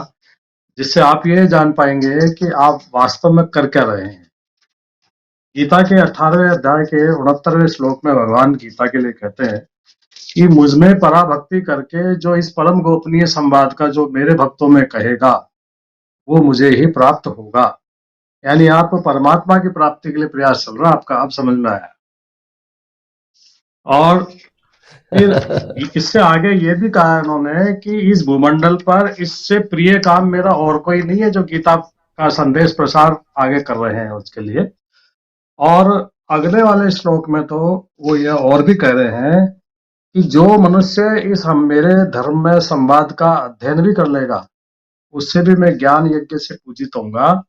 जिससे आप ये जान पाएंगे कि आप वास्तव में कर क्या रहे हैं. गीता के 18वें अध्याय के 69वें श्लोक में भगवान गीता के लिए कहते हैं कि मुझमें पराभक्ति करके जो इस परम गोपनीय संवाद का जो मेरे भक्तों में कहेगा वो मुझे ही प्राप्त होगा. यानी आप परमात्मा की प्राप्ति के लिए प्रयास चल रहा है आपका. आप समझ में आया. और फिर इससे आगे ये भी कहा इन्होंने कि इस भूमंडल पर इससे प्रिय काम मेरा और कोई नहीं है जो गीता का संदेश प्रसार आगे कर रहे हैं उसके लिए. और अगले वाले श्लोक में तो वो ये और भी कह रहे हैं कि जो मनुष्य इस हम मेरे धर्म में संवाद का अध्ययन भी कर लेगा, उससे भी मैं ज्ञान यज्ञ से पूजित होऊंगा।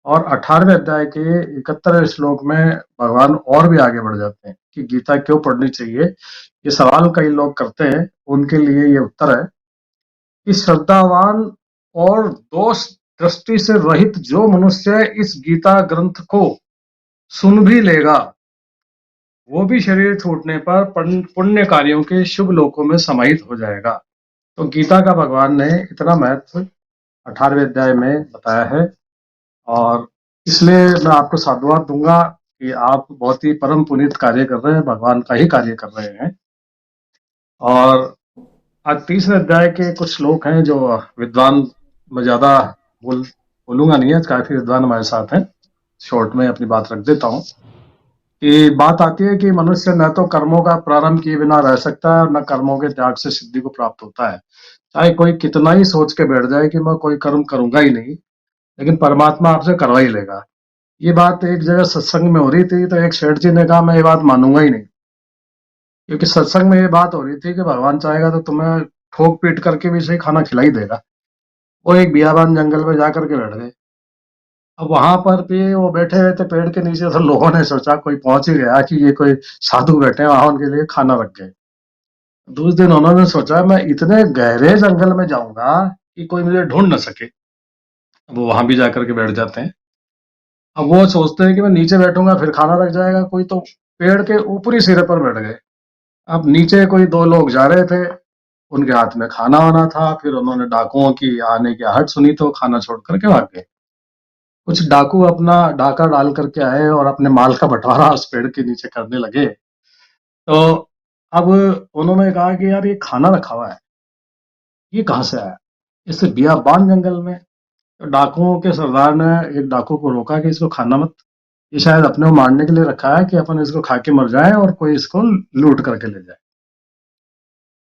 और 18वें अध्याय के 71वें श्लोक में भगवान और भी आगे बढ़ जाते हैं कि गीता क्यों पढ़नी चाहिए। ये सवाल कई लोग करते हैं, उनके लिए ये उत्तर है कि श्रद्धावान और दोष दृष्टि से रहित जो मनुष्य इस गीता ग्रंथ को सुन भी लेगा, वो भी शरीर छूटने पर पुण्य कार्यों के शुभ लोकों में समाहित हो जाएगा। तो गीता का भगवान ने इतना महत्व 18वें अध्याय में बताया है, और इसलिए मैं आपको साधुवाद दूंगा कि आप बहुत ही परम पुनीत कार्य कर रहे हैं, भगवान का ही कार्य कर रहे हैं। और आज 30वें अध्याय के कुछ श्लोक हैं जो विद्वान, मैं ज्यादा बोलूंगा नहीं है, काफी विद्वान हमारे साथ हैं, शॉर्ट में अपनी बात रख देता हूं कि बात आती है कि मनुष्य न तो कर्मों का प्रारंभ किए बिना रह सकता है और न कर्मों के त्याग से सिद्धि को प्राप्त होता है। चाहे कोई कितना ही सोच के बैठ जाए कि मैं कोई कर्म करूंगा ही नहीं, लेकिन परमात्मा आपसे करवा ही लेगा। ये बात एक जगह सत्संग में हो रही थी, तो एक सेठ जी ने कहा मैं ये बात मानूंगा ही नहीं, क्योंकि सत्संग में ये बात हो रही थी कि भगवान चाहेगा तो तुम्हें ठोक पीट करके भी सही खाना खिला ही देगा। वो एक बियाबान जंगल में जाकर के बैठ गए। अब वहां पर भी वो बैठे हुए थे पेड़ के नीचे, तो लोगों ने सोचा कोई पहुंच ही गया कि ये कोई साधु बैठे हैं, वहां उनके लिए खाना रख गए। दूसरे दिन उन्होंने सोचा मैं इतने गहरे जंगल में जाऊंगा कि कोई मुझे ढूंढ न सके। अब वो वहां भी जाकर के बैठ जाते हैं। अब वो सोचते हैं कि मैं नीचे बैठूंगा फिर खाना रख जाएगा कोई, तो पेड़ के ऊपरी सिरे पर बैठ गए। अब नीचे कोई दो लोग जा रहे थे, उनके हाथ में खाना वाना था, फिर उन्होंने डाकुओं की आने की आहट सुनी तो खाना छोड़ करके भाग गए। कुछ डाकू अपना डाका डाल करके आए और अपने माल का बंटवारा उस पेड़ के नीचे करने लगे। तो अब उन्होंने कहा कि यार ये खाना रखा हुआ है, ये कहाँ से आया, इससे बियाबान जंगल में। तो डाकुओं के सरदार ने एक डाकू को रोका कि इसको खाना मत, ये शायद अपने को मारने के लिए रखा है कि अपन इसको खा के मर जाए और कोई इसको लूट करके ले जाए।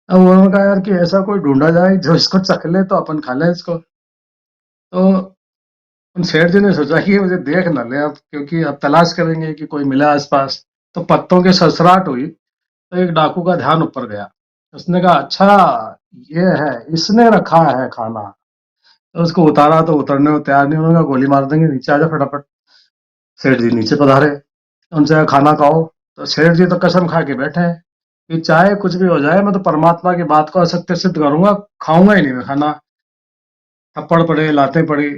अब उन्होंने कहा यार कि ऐसा कोई ढूंढा जाए जो इसको चख ले तो अपन खा ले इसको। तो उन सेठ जी ने सोचा कि मुझे देख न ले अब, क्योंकि अब तलाश करेंगे कि कोई मिला आसपास। तो पत्तों की सरसराहट हुई, तो एक डाकू का ध्यान ऊपर गया। उसने कहा अच्छा ये है, इसने रखा है खाना। तो उसको उतारा तो उतरने को तैयार नहीं, उन्होंने कहा गोली मार देंगे, नीचे आ जा फटाफट। सेठ जी नीचे पधारे, उनसे कहा खाना खाओ। तो सेठ जी तो कसम खा के बैठे हैं कि चाहे कुछ भी हो जाए मैं तो परमात्मा की बात को असत्य सिद्ध करूंगा, खाऊंगा ही नहीं मैं खाना। थप्पड़ पड़े, लातें पड़ी,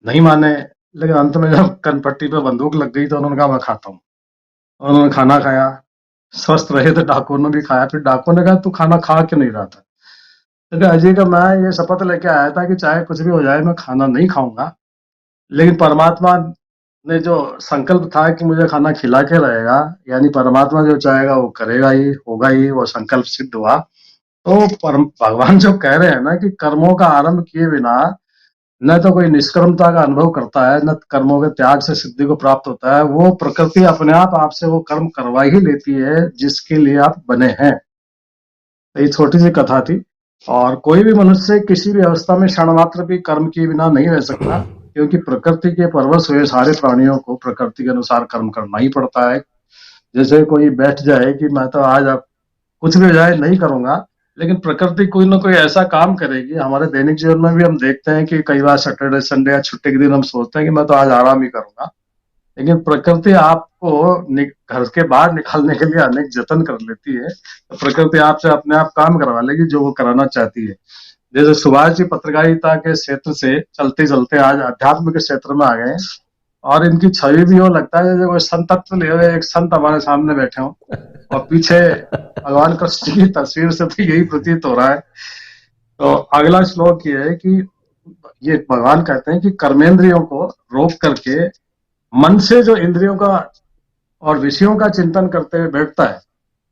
नहीं माने। लेकिन अंत में जब कनपट्टी पे बंदूक लग गई तो उन्होंने कहा मैं खाता हूँ। उन्होंने खाना खाया, स्वस्थ रहे तो डाकुओं ने भी खाया। फिर डाकुओं ने कहा तू खाना खा क्यों नहीं रहा था? तो कहा अजय का मैं ये शपथ लेके आया था कि चाहे कुछ भी हो जाए मैं खाना नहीं खाऊंगा, लेकिन परमात्मा ने जो संकल्प था कि मुझे खाना खिला के रहेगा, यानी परमात्मा जो चाहेगा वो करेगा ही, होगा ही, वो संकल्प सिद्ध हुआ। तो भगवान जो कह रहे हैं ना कि कर्मों का आरंभ किए बिना न तो कोई निष्कर्मता का अनुभव करता है, न कर्मों के त्याग से सिद्धि को प्राप्त होता है। वो प्रकृति अपने आप आपसे वो कर्म करवा ही लेती है जिसके लिए आप बने हैं। तो ये छोटी सी कथा थी। और कोई भी मनुष्य किसी भी अवस्था में क्षण मात्र भी कर्म किए बिना नहीं रह सकता, क्योंकि प्रकृति के परवश हुए सारे प्राणियों को प्रकृति के अनुसार कर्म करना ही पड़ता है। जैसे कोई बैठ जाए कि मैं तो आज अब कुछ भी हो जाए नहीं करूंगा, लेकिन प्रकृति कोई ना कोई ऐसा काम करेगी। हमारे दैनिक जीवन में भी हम देखते हैं कि कई बार सैटरडे संडे या छुट्टी के दिन हम सोचते हैं कि मैं तो आज आराम ही करूंगा, लेकिन प्रकृति आपको घर के बाहर निकालने के लिए अनेक जतन कर लेती है। तो प्रकृति आपसे अपने आप काम करवा लेगी जो वो कराना चाहती है। जैसे सुभाष जी पत्रकारिता के क्षेत्र से चलते चलते आज अध्यात्म के क्षेत्र में आ गए, और इनकी छवि भी वो लगता है जैसे कोई संतत्व ले हुए एक संत हमारे सामने बैठे हों, और पीछे भगवान कृष्ण की तस्वीर से भी यही प्रतीत हो रहा है। तो अगला श्लोक ये है कि ये भगवान कहते हैं कि कर्मेंद्रियों को रोक करके मन से जो इंद्रियों का और विषयों का चिंतन करते हुए बैठता है,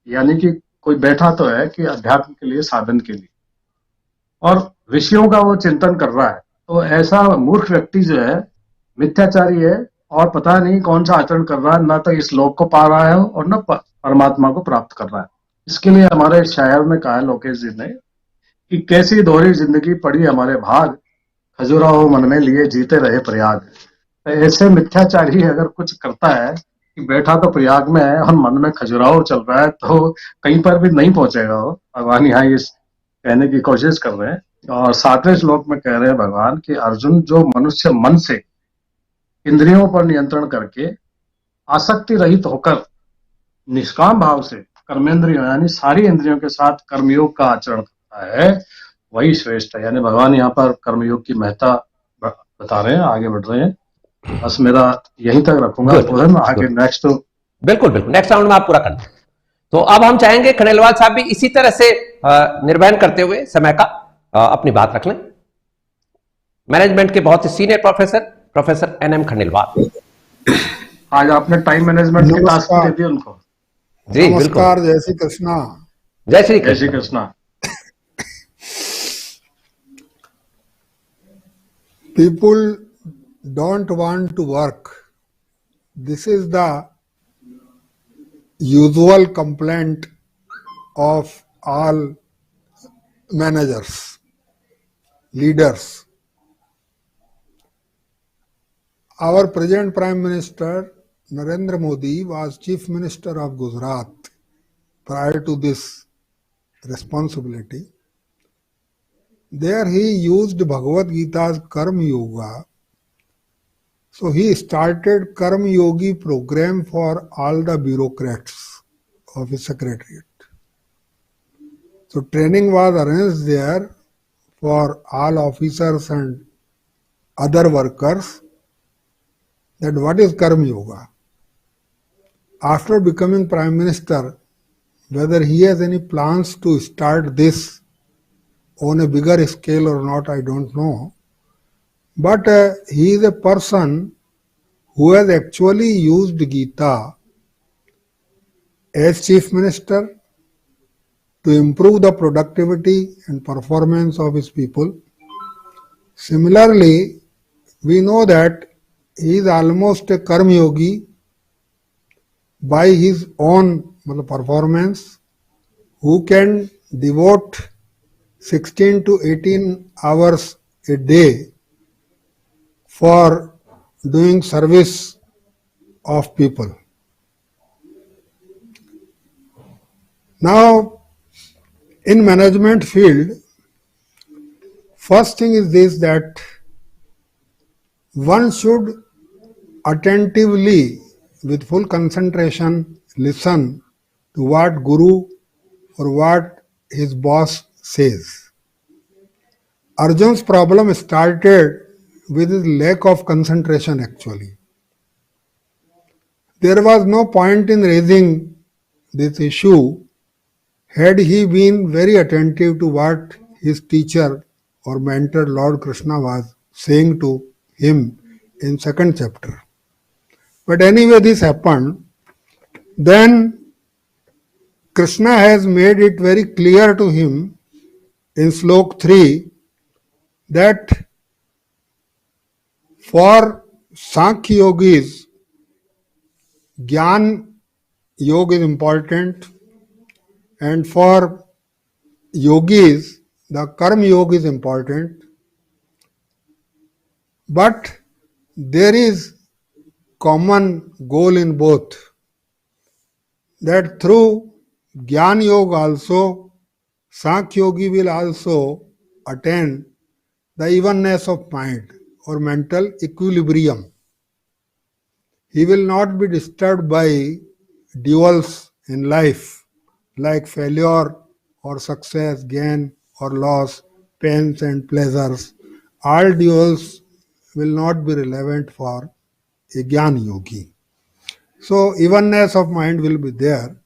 यानी कि कोई बैठा तो है कि अध्यात्म के लिए, साधन के लिए, और विषयों का वो चिंतन कर रहा है, तो ऐसा मूर्ख व्यक्ति जो है मिथ्याचारी है और पता नहीं कौन सा आचरण कर रहा है, न तो इस लोक को पा रहा है और न परमात्मा को प्राप्त कर रहा है। इसके लिए हमारे शायर ने कहा है लोकेश जी ने कि कैसी दोहरी जिंदगी पड़ी हमारे भाग, खजुराहो मन में लिए जीते रहे प्रयाग। तो ऐसे मिथ्याचारी अगर कुछ करता है कि बैठा तो प्रयाग में है और मन में खजुराहो चल रहा है, तो कहीं पर भी नहीं पहुंचेगा वो। भगवान यहाँ ये कहने की कोशिश कर रहे हैं। और 7वें श्लोक में कह रहे हैं भगवान कि अर्जुन, जो मनुष्य मन से इंद्रियों पर नियंत्रण करके आसक्ति रहित होकर निष्काम भाव से कर्मेंद्रियों यानी सारी इंद्रियों के साथ कर्मयोग का आचरण करता है, वही श्रेष्ठ है। यानी भगवान यहाँ पर कर्मयोग की महत्ता बता रहे हैं, आगे बढ़ रहे हैं। बस मेरा यहीं तक रखूंगा, आगे नेक्स्ट। बिल्कुल बिल्कुल, नेक्स्ट राउंड में आप पूरा करना। तो अब हम चाहेंगे खंडेलवाल साहब भी इसी तरह से निर्वहन करते हुए समय का अपनी बात रख लें। मैनेजमेंट के बहुत ही सीनियर प्रोफेसर एनएम खंडेलवाल। आज आपने टाइम मैनेजमेंट की टास्क दे दी उनको। जी नमस्कार, जय श्री कृष्णा। जय Shri Krishna. People don't want to work. This is the usual complaint of all managers, leaders. Our present Prime Minister Narendra Modi was Chief Minister of Gujarat prior to this responsibility. There he used Bhagavad Gita's Karma Yoga. So he started Karma Yogi program for all the bureaucrats of his secretariat. So training was arranged there for all officers and other workers that what is Karma Yoga. After becoming Prime Minister, whether he has any plans to start this on a bigger scale or not, I don't know. But he is a person who has actually used Gita as Chief Minister to improve the productivity and performance of his people. Similarly, we know that he is almost a Karma Yogi by his own performance, who can devote 16 to 18 hours a day for doing service of people. Now, in management field, first thing is this, that one should attentively, with full concentration, listen to what Guru or what his boss says. Arjun's problem started with his lack of concentration actually. There was no point in raising this issue had he been very attentive to what his teacher or mentor Lord Krishna was saying to him in 2nd chapter. But anyway, this happened. Then Krishna has made it very clear to him in Slok 3 that for Sankhya yogis, Gyan Yoga is important, and for yogis, the Karma Yoga is important. But there is common goal in both, that through Gyan Yoga also, Sankhya Yogi will also attain the evenness of mind or mental equilibrium. He will not be disturbed by duals in life like failure or success, gain or loss, pains and pleasures. All duals will not be relevant for a Gyan Yogi. So evenness of mind will be there.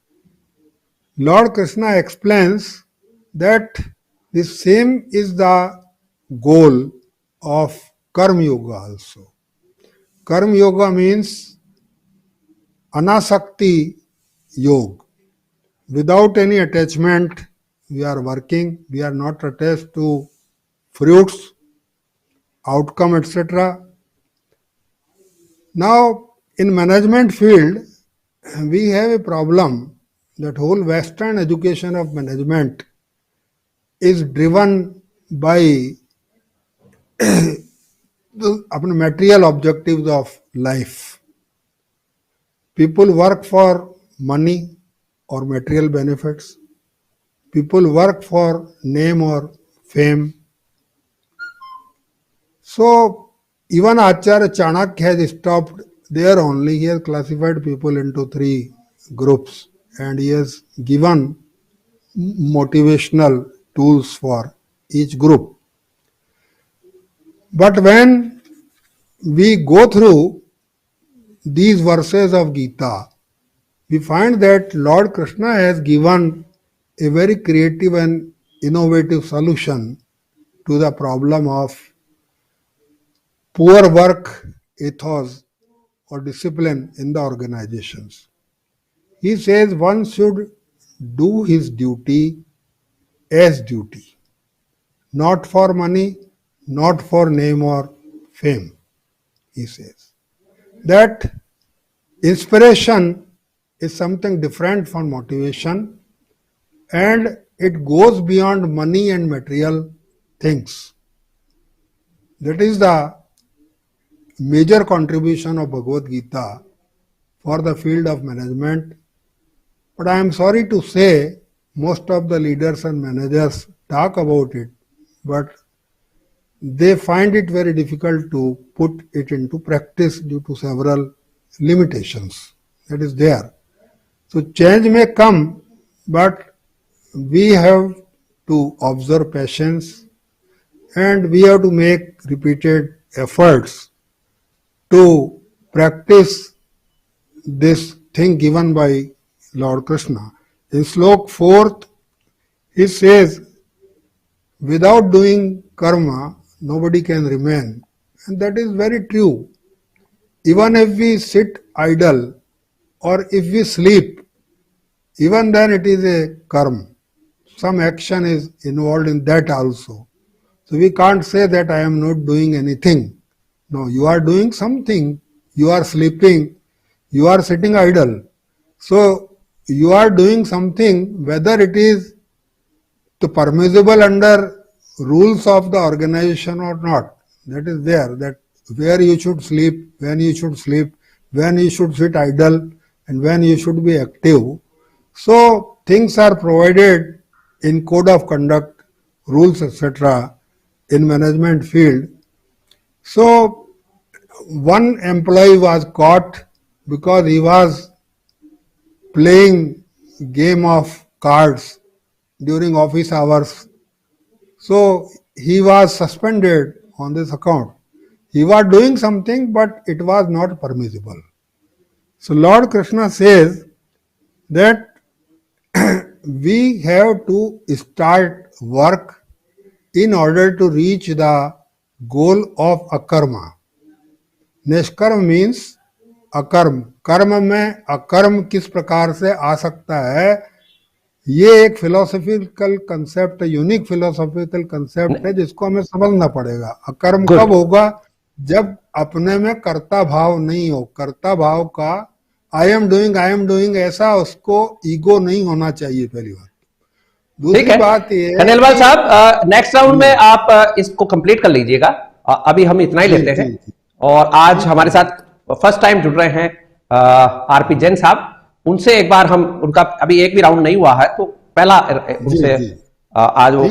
Lord Krishna explains that the same is the goal of Karma Yoga also. Karma Yoga means Anasakti Yoga. Without any attachment, we are working, we are not attached to fruits, outcome, etc. Now, in management field, we have a problem that whole Western education of management is driven by the material objectives of life. People work for money or material benefits. People work for name or fame. So even Acharya Chanakya has stopped there only. He has classified people into three groups and he has given motivational tools for each group. But when we go through these verses of Gita, we find that Lord Krishna has given a very creative and innovative solution to the problem of poor work ethos or discipline in the organizations. He says one should do his duty as duty, not for money, not for name or fame. He says that inspiration is something different from motivation and it goes beyond money and material things. That is the major contribution of Bhagavad Gita for the field of management. But I am sorry to say, most of the leaders and managers talk about it, but they find it very difficult to put it into practice due to several limitations that is there. So change may come, but we have to observe patience and we have to make repeated efforts to practice this thing given by Lord Krishna. In Slok 4th, he says, without doing karma, nobody can remain. And that is very true. Even if we sit idle or if we sleep, even then it is a karma. Some action is involved in that also. So we can't say that I am not doing anything. No, you are doing something. You are sleeping. You are sitting idle. So you are doing something, whether it is permissible under rules of the organization or not. That is there, that where you should sleep, when you should sleep, when you should sit idle, and when you should be active. So things are provided in code of conduct, rules, etc. in management field. So one employee was caught because he was playing game of cards during office hours. So he was suspended on this account. He was doing something, but it was not permissible. So Lord Krishna says that we have to start work in order to reach the goal of akarma. निष्कर्म मीन्स अकर्म. कर्म में अकर्म किस प्रकार से आ सकता है, ये एक philosophical concept, unique philosophical concept है जिसको हमें समझना पड़ेगा. अकर्म कब होगा, जब अपने में कर्ता भाव नहीं हो. कर्ता भाव का आई एम डूइंग ऐसा उसको ईगो नहीं होना चाहिए, पहली बात. दूसरी बात ये, खंडेलवाल साहब नेक्स्ट राउंड में आप इसको कंप्लीट कर लीजिएगा. अभी हम इतना ही लेते हैं. और आज हमारे साथ फर्स्ट टाइम जुड़ रहे हैं आरपी जैन साहब. उनसे एक बार हम, उनका अभी एक भी राउंड नहीं हुआ है, तो पहला उनसे आज वो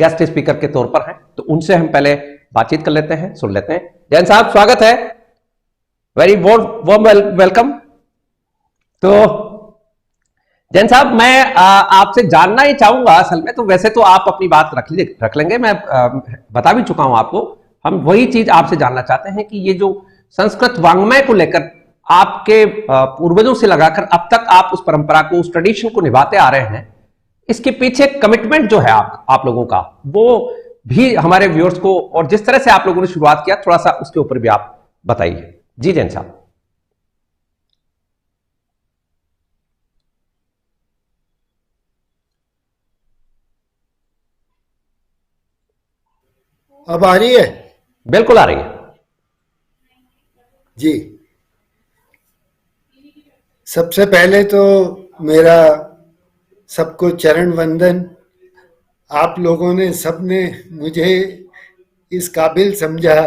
गेस्ट स्पीकर के तौर पर हैं, तो उनसे हम पहले बातचीत कर लेते हैं, सुन लेते हैं. जैन साहब स्वागत है, वेरी वार्म वेलकम. तो जैन साहब मैं आपसे जानना ही चाहूंगा असल में, तो वैसे तो आप अपनी बात रख लेंगे, मैं बता भी चुका हूं आपको. हम वही चीज आपसे जानना चाहते हैं कि ये जो संस्कृत वांग्मय को लेकर आपके पूर्वजों से लगाकर अब तक आप उस परंपरा को, उस ट्रेडिशन को निभाते आ रहे हैं, इसके पीछे कमिटमेंट जो है आप लोगों का, वो भी हमारे व्यूअर्स को, और जिस तरह से आप लोगों ने शुरुआत किया, थोड़ा सा उसके ऊपर भी आप बताइए. जी जैन साहब. अब आ रही है? बिल्कुल आ रही है जी. सबसे पहले तो मेरा सबको चरण वंदन. आप लोगों ने सबने मुझे इस काबिल समझा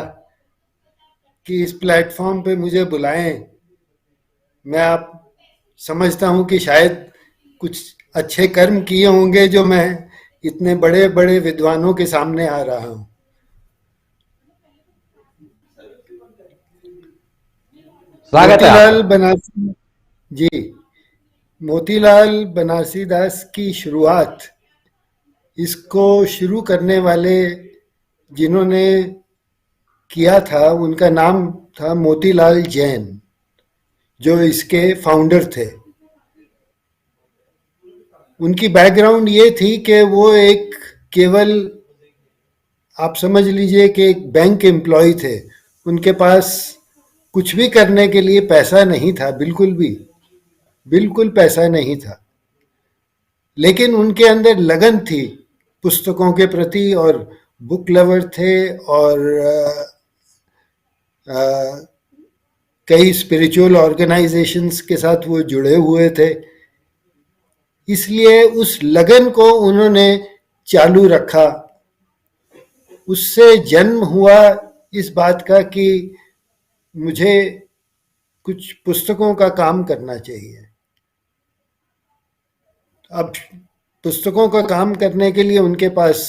कि इस प्लेटफॉर्म पे मुझे बुलाएं. मैं आप समझता हूं कि शायद कुछ अच्छे कर्म किए होंगे जो मैं इतने बड़े बड़े विद्वानों के सामने आ रहा हूं। स्वागत है मोतीलाल आपका। बनारसी जी, मोतीलाल बनारसी दास की शुरुआत, इसको शुरू करने वाले जिन्होंने किया था उनका नाम था मोतीलाल जैन, जो इसके फाउंडर थे। उनकी बैकग्राउंड ये थी कि वो एक केवल, आप समझ लीजिए कि एक बैंक एम्प्लॉय थे। उनके पास कुछ भी करने के लिए पैसा नहीं था, बिल्कुल भी, बिल्कुल पैसा नहीं था। लेकिन उनके अंदर लगन थी पुस्तकों के प्रति, और बुक लवर थे, और कई स्पिरिचुअल ऑर्गेनाइजेशंस के साथ वो जुड़े हुए थे। इसलिए उस लगन को उन्होंने चालू रखा। उससे जन्म हुआ इस बात का कि मुझे कुछ पुस्तकों का काम करना चाहिए। अब पुस्तकों का काम करने के लिए उनके पास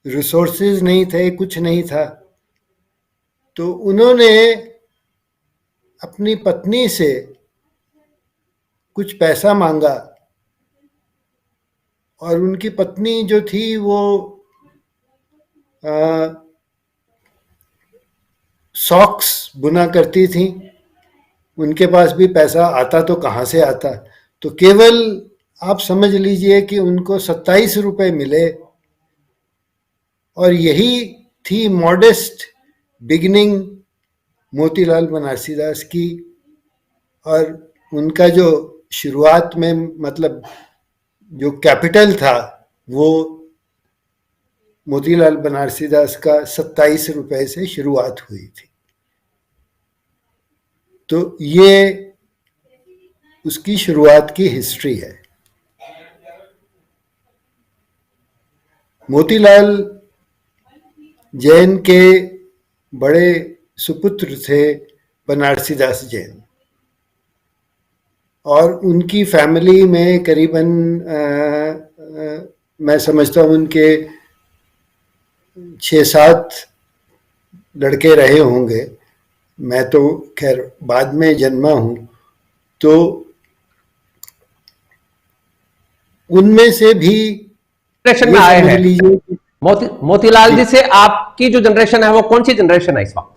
रिसोर्सेज नहीं थे, कुछ नहीं था। तो उन्होंने अपनी पत्नी से कुछ पैसा मांगा, और उनकी पत्नी जो थी वो सॉक्स बुना करती थी। उनके पास भी पैसा आता तो कहाँ से आता, तो केवल आप समझ लीजिए कि उनको 27 रुपए मिले, और यही थी मॉडेस्ट बिगिनिंग मोतीलाल बनारसी दास की। और उनका जो शुरुआत में, मतलब जो कैपिटल था, वो मोतीलाल बनारसी दास का 27 रुपए से शुरुआत हुई थी। तो ये उसकी शुरुआत की हिस्ट्री है। मोतीलाल जैन के बड़े सुपुत्र थे बनारसी दास जैन, और उनकी फैमिली में करीबन मैं समझता हूँ उनके 6-7 लड़के रहे होंगे। मैं तो खैर बाद में जन्मा हूँ, तो उनमें से भी जनरेशन में आए हैं। लीजिए मोतीलाल जी से आपकी जो जनरेशन है वो कौन सी जनरेशन है इस वक्त?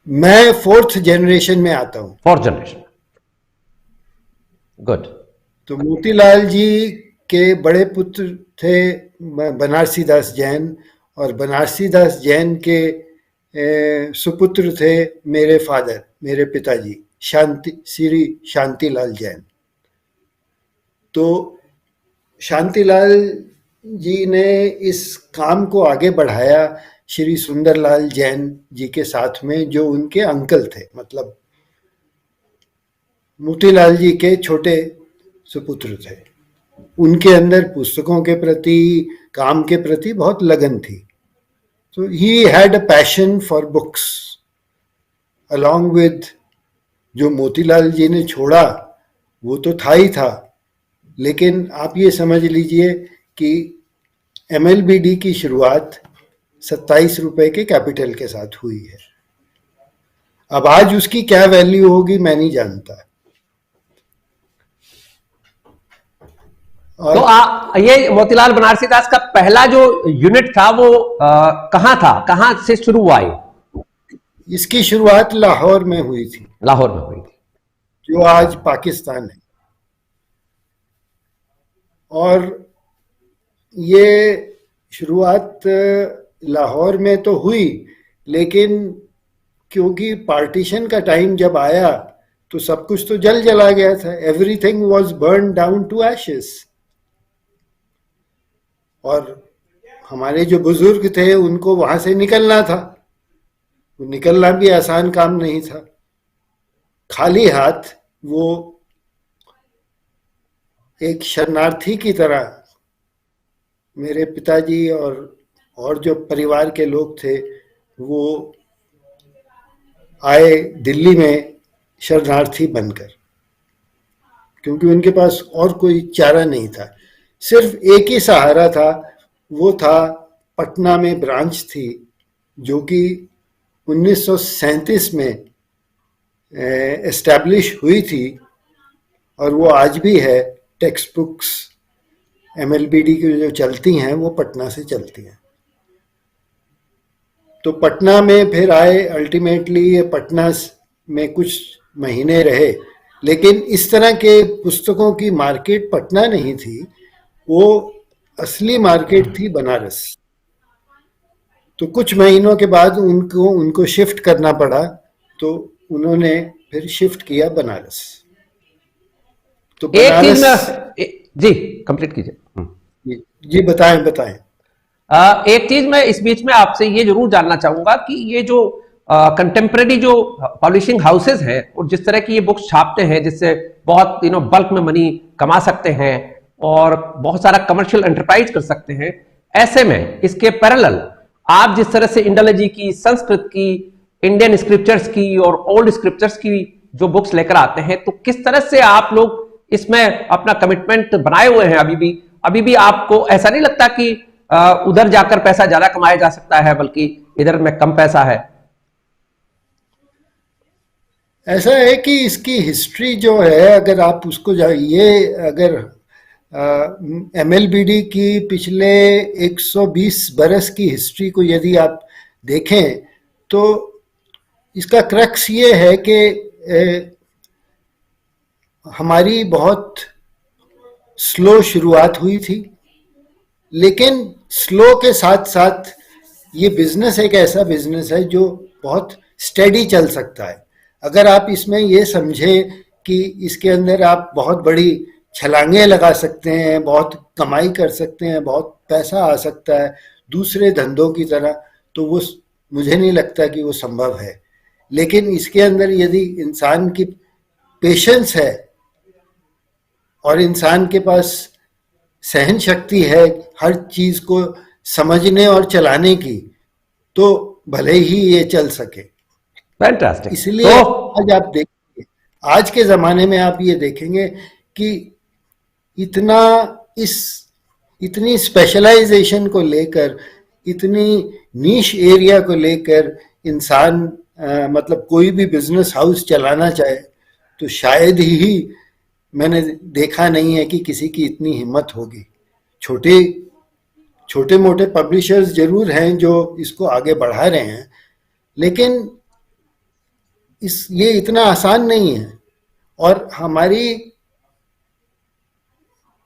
मैं 4th जनरेशन में आता हूं। 4th generation, good. तो मोतीलाल जी के बड़े पुत्र थे बनारसी दास जैन, और बनारसी दास जैन के सुपुत्र थे मेरे फादर, मेरे पिताजी, श्री शांतिलाल जैन। तो शांतिलाल जी ने इस काम को आगे बढ़ाया श्री सुंदरलाल जैन जी के साथ में, जो उनके अंकल थे, मतलब मोतीलाल जी के छोटे सुपुत्र थे। उनके अंदर पुस्तकों के प्रति, काम के प्रति बहुत लगन थी। तो he had a passion for books along with, जो मोतीलाल जी ने छोड़ा वो तो था ही था, लेकिन आप ये समझ लीजिए कि MLBD की शुरुआत 27 रुपए के कैपिटल के साथ हुई है। अब आज उसकी क्या वैल्यू होगी मैं नहीं जानता। तो ये मोतीलाल बनारसी दास का पहला जो यूनिट था वो कहाँ था, कहाँ से शुरू हुआ? इसकी शुरुआत लाहौर में हुई थी। लाहौर में हुई थी, जो आज पाकिस्तान है। और ये शुरुआत लाहौर में तो हुई, लेकिन क्योंकि पार्टीशन का टाइम जब आया तो सब कुछ तो जल जला गया था। Everything was burn down to ashes. और हमारे जो बुजुर्ग थे उनको वहां से निकलना था, वो निकलना भी आसान काम नहीं था। खाली हाथ वो एक शरणार्थी की तरह मेरे पिताजी और जो परिवार के लोग थे वो आए दिल्ली में शरणार्थी बनकर, क्योंकि उनके पास और कोई चारा नहीं था, सिर्फ एक ही सहारा था, वो था पटना में ब्रांच थी जो कि 1937 में एस्टैब्लिश हुई थी और वो आज भी है। टेक्स्ट बुक्स MLBD की जो चलती हैं वो पटना से चलती हैं। तो पटना में फिर आए, अल्टीमेटली ये पटना में कुछ महीने रहे, लेकिन इस तरह के पुस्तकों की मार्केट पटना नहीं थी, वो असली मार्केट थी बनारस। तो कुछ महीनों के बाद उनको शिफ्ट करना पड़ा, तो उन्होंने फिर शिफ्ट किया बनारस। तो एक चीज में जी कंप्लीट कीजिए। जी बताएं बताएं। एक चीज मैं इस बीच में आपसे ये जरूर जानना चाहूंगा कि ये जो कंटेम्प्रेरी जो पब्लिशिंग हाउसेज हैं और जिस तरह की ये बुक्स छापते हैं जिससे बहुत बल्क में मनी कमा सकते हैं और बहुत सारा कमर्शियल एंटरप्राइज कर सकते हैं, ऐसे में इसके पैरेलल आप जिस तरह से इंडोलॉजी की, संस्कृत की, इंडियन स्क्रिप्चर्स की और ओल्ड स्क्रिप्चर्स की जो बुक्स लेकर आते हैं, तो किस तरह से आप लोग इसमें अपना कमिटमेंट बनाए हुए हैं? अभी भी आपको ऐसा नहीं लगता कि उधर जाकर पैसा ज्यादा कमाया जा सकता है बल्कि इधर में कम पैसा है? ऐसा है कि इसकी हिस्ट्री जो है, अगर आप उसको अगर MLBD की पिछले 120 बरस की हिस्ट्री को यदि आप देखें तो इसका क्रक्स ये है कि हमारी बहुत स्लो शुरुआत हुई थी, लेकिन स्लो के साथ साथ ये बिजनेस एक ऐसा बिजनेस है जो बहुत स्टेडी चल सकता है। अगर आप इसमें ये समझें कि इसके अंदर आप बहुत बड़ी छलांगे लगा सकते हैं, बहुत कमाई कर सकते हैं, बहुत पैसा आ सकता है दूसरे धंधों की तरह, तो वो मुझे नहीं लगता कि वो संभव है। लेकिन इसके अंदर यदि इंसान की पेशेंस है और इंसान के पास सहन शक्ति है हर चीज को समझने और चलाने की, तो भले ही ये चल सके। फैंटास्टिक। इसलिए आज आप देखेंगे, आज के जमाने में आप ये देखेंगे कि इतनी स्पेशलाइजेशन को लेकर, इतनी नीश एरिया को लेकर इंसान मतलब कोई भी बिजनेस हाउस चलाना चाहे तो शायद ही मैंने देखा नहीं है कि किसी की इतनी हिम्मत होगी। छोटे मोटे पब्लिशर्स जरूर हैं जो इसको आगे बढ़ा रहे हैं, लेकिन ये इतना आसान नहीं है। और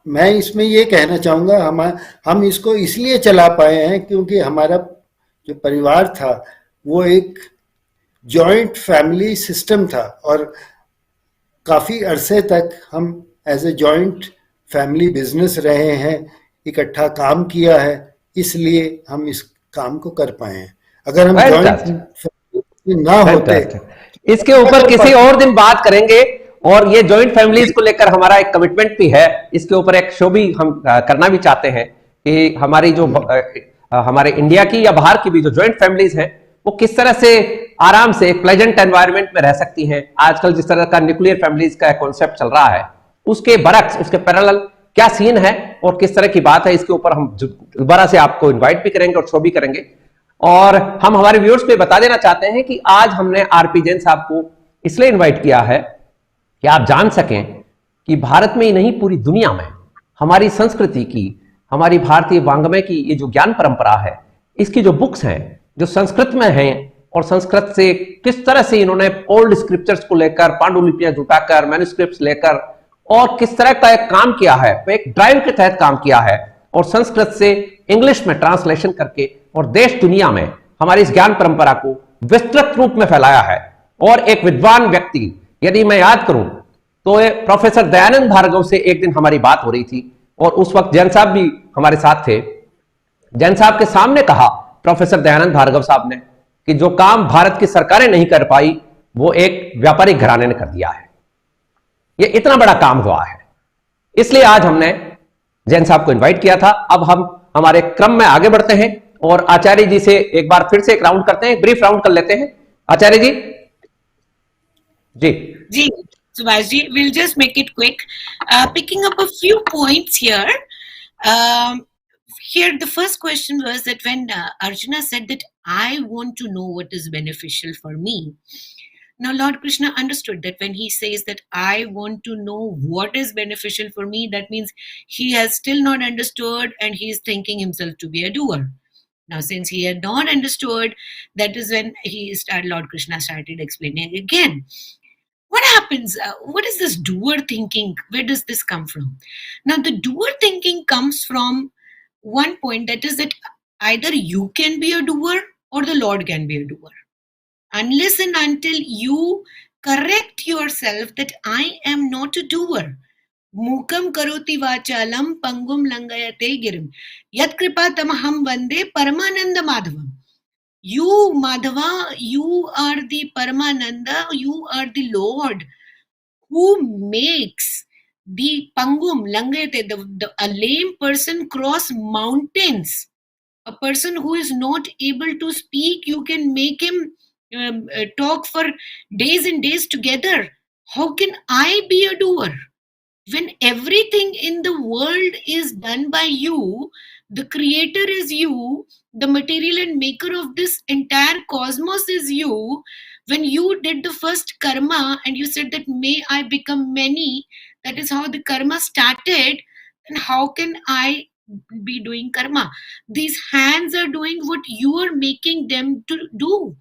मैं इसमें ये कहना चाहूँगा, हम इसको इसलिए चला पाए हैं क्योंकि हमारा जो परिवार था वो एक जॉइंट फैमिली सिस्टम था और काफ़ी अरसे तक हम as a joint family business रहे हैं, इकट्ठा काम किया है, इसलिए हम इस काम को कर पाए हैं। अगर हम जॉइंट ना होते, इसके ऊपर किसी और दिन बात करेंगे। और ये जॉइंट फैमिलीज को लेकर हमारा एक कमिटमेंट भी है, इसके ऊपर एक शो भी हम करना भी चाहते हैं कि हमारी जो हमारे इंडिया की या बाहर की भी जो जॉइंट फैमिलीज हैं वो किस तरह से आराम से एक प्लेजेंट एनवायरनमेंट में रह सकती हैं। आजकल जिस तरह का न्यूक्लियर फैमिलीज का कॉन्सेप्ट चल रहा है, उसके बरक्स, उसके पैरेलल क्या सीन है और किस तरह की बात है, इसके ऊपर हम दोबारा से आपको इन्वाइट भी करेंगे और शो भी करेंगे। और हम हमारे व्यूअर्स को बता देना चाहते हैं कि आज हमने आरपी जैन साहब को इसलिए इन्वाइट किया है कि आप जान सकें कि भारत में ही नहीं पूरी दुनिया में हमारी संस्कृति की, हमारी भारतीय वांग्मय की ये जो ज्ञान परंपरा है, इसकी जो बुक्स हैं जो संस्कृत में हैं और संस्कृत से किस तरह से इन्होंने ओल्ड स्क्रिप्चर्स को लेकर पांडुलिपियां जुटाकर मैन्युस्क्रिप्ट्स लेकर और किस तरह का एक काम किया है, एक ड्राइव के तहत काम किया है और संस्कृत से इंग्लिश में ट्रांसलेशन करके और देश दुनिया में हमारी इस ज्ञान परंपरा को विस्तृत रूप में फैलाया है। और एक विद्वान व्यक्ति, यदि मैं याद करूं तो प्रोफेसर दयानंद भार्गव से एक दिन हमारी बात हो रही थी और उस वक्त जैन साहब भी हमारे साथ थे। जैन साहब के सामने कहा प्रोफेसर दयानंद भार्गव साहब ने कि जो काम भारत की सरकारें नहीं कर पाई वो एक व्यापारिक घराने ने कर दिया है। ये इतना बड़ा काम हुआ है, इसलिए आज हमने जैन साहब को इनवाइट किया था। अब हम हमारे क्रम में आगे बढ़ते हैं और आचार्य जी से एक बार फिर से एक राउंड करते हैं, एक ब्रीफ राउंड कर लेते हैं। आचार्य जी, जी Ji, Subhash ji, we'll just make it quick. Picking up a few points here. Here, the first question was that when Arjuna said that I want to know what is beneficial for me. Now, Lord Krishna understood that when he says that I want to know what is beneficial for me, that means he has still not understood and he is thinking himself to be a doer. Now, since he had not understood, that is when Lord Krishna started explaining again. What happens? What is this doer thinking? Where does this come from? Now, the doer thinking comes from one point, that is that either you can be a doer or the Lord can be a doer. Unless and until you correct yourself that I am not a doer. Mukam karoti vachalam pangum langayate girim. Yat kripa tamaham vande paramananda madhavam. You, Madhava, you are the Paramananda, you are the Lord who makes the Pangum, Langayate, a lame person cross mountains. A person who is not able to speak, you can make him talk for days and days together. How can I be a doer? When everything in the world is done by you, the creator is you, the material and maker of this entire cosmos is you. When you did the first karma and you said that may I become many, that is how the karma started, then how can I be doing karma? These hands are doing what you are making them to do.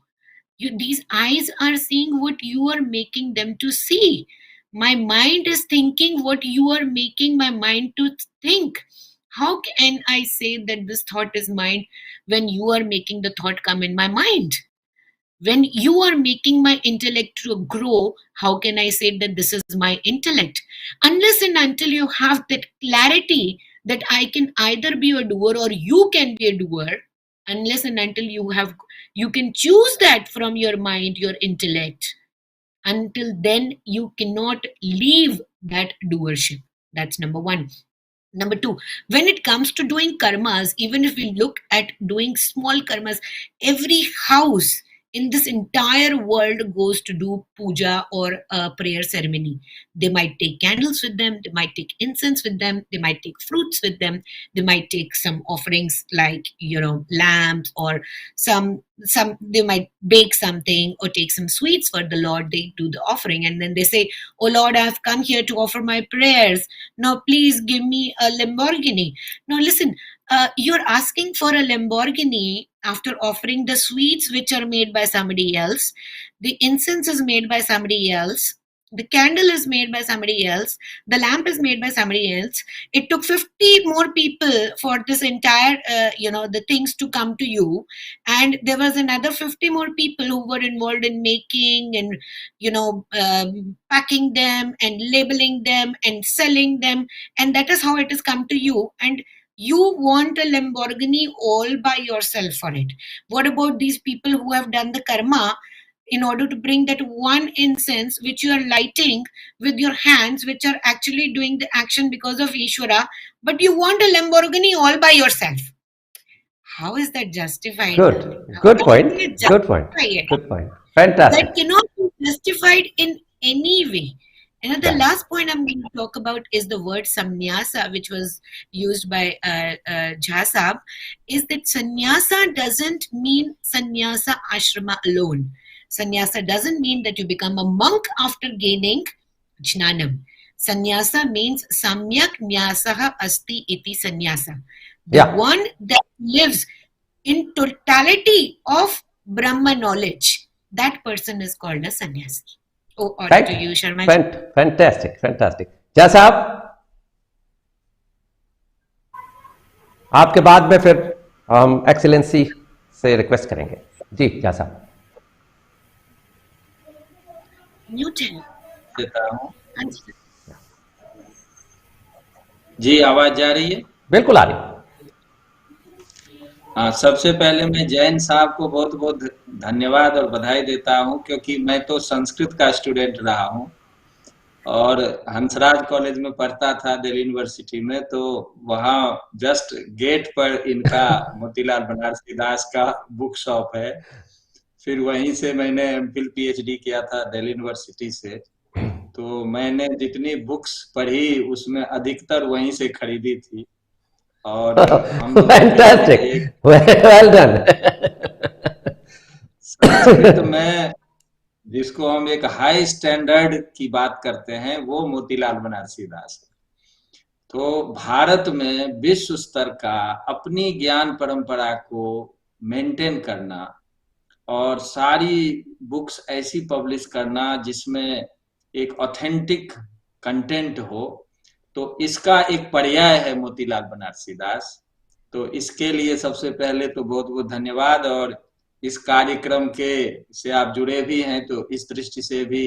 These eyes are seeing what you are making them to see. My mind is thinking what you are making my mind to think. How can I say that this thought is mine when you are making the thought come in my mind? When you are making my intellect to grow, how can I say that this is my intellect? Unless and until you have that clarity that I can either be a doer or you can be a doer, unless and until you can choose that from your mind, your intellect, until then you cannot leave that doership. That's number one. Number two, when it comes to doing karmas, even if we look at doing small karmas, every house in this entire world goes to do puja or a prayer ceremony. They might take candles with them, they might take incense with them, they might take fruits with them, they might take some offerings like, lambs or some they might bake something or take some sweets for the Lord. They do the offering and then they say, oh Lord, I have come here to offer my prayers. Now please give me a Lamborghini. Now listen, you're asking for a Lamborghini after offering the sweets which are made by somebody else. The incense is made by somebody else. The candle is made by somebody else. The lamp is made by somebody else. It took 50 more people for this entire, the things to come to you. And there was another 50 more people who were involved in making and, packing them and labeling them and selling them. And that is how it has come to you. And you want a Lamborghini all by yourself for it. What about these people who have done the karma in order to bring that one incense which you are lighting with your hands, which are actually doing the action because of Ishvara, but you want a Lamborghini all by yourself? How is that justified? Good point. Good point. Fantastic. That cannot be justified in any way. And the last point I'm going to talk about is the word sannyasa, which was used by Jha, is that sannyasa doesn't mean sannyasa ashrama alone. Sannyasa doesn't mean that you become a monk after gaining jnanam. Sannyasa means samyak nyasaha asti iti sannyasa. The one that lives in totality of Brahma knowledge, that person is called a sannyasi. Oh, on to you, Sharma. Fantastic. जय साहब, आपके बाद में फिर हम एक्सीलेंसी से रिक्वेस्ट करेंगे। जी जय साहब। जी आवाज जा रही है? बिल्कुल आ रही है। हाँ, सबसे पहले मैं जैन साहब को बहुत बहुत धन्यवाद और बधाई देता हूँ, क्योंकि मैं तो संस्कृत का स्टूडेंट रहा हूँ और हंसराज कॉलेज में पढ़ता था दिल्ली यूनिवर्सिटी में। तो वहाँ जस्ट गेट पर इनका मोतीलाल बनारसी दास का बुक शॉप है। फिर वहीं से मैंने एमफिल पीएचडी किया था दिल्ली यूनिवर्सिटी से। तो मैंने जितनी बुक्स पढ़ी उसमें अधिकतर वहीं से खरीदी थी। और हम लोगों फैंटास्टिक, के एक वेल डन। संस्कृत में जिसको हम एक हाई स्टैंडर्ड की बात करते हैं वो मोतीलाल बनारसी दास है। तो भारत में विश्व स्तर का अपनी ज्ञान परंपरा को मेंटेन करना और सारी बुक्स ऐसी पब्लिश करना जिसमें एक ऑथेंटिक कंटेंट हो, तो इसका एक पर्याय है मोतीलाल बनारसी दास। तो इसके लिए सबसे पहले तो बहुत बहुत धन्यवाद। और इस कार्यक्रम के से आप जुड़े भी हैं तो इस दृष्टि से भी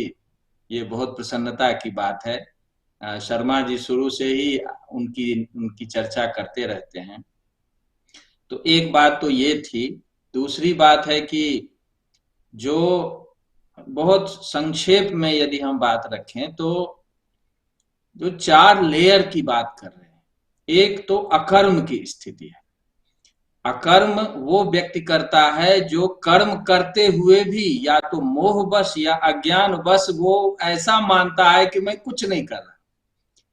ये बहुत प्रसन्नता की बात है। शर्मा जी शुरू से ही उनकी चर्चा करते रहते हैं। तो एक बात तो ये थी। दूसरी बात है कि जो बहुत संक्षेप में यदि हम बात रखें तो जो 4 लेयर की बात कर रहे हैं, एक तो अकर्म की स्थिति है। अकर्म वो व्यक्ति करता है जो कर्म करते हुए भी या तो मोहवश या अज्ञानवश वो ऐसा मानता है कि मैं कुछ नहीं कर रहा,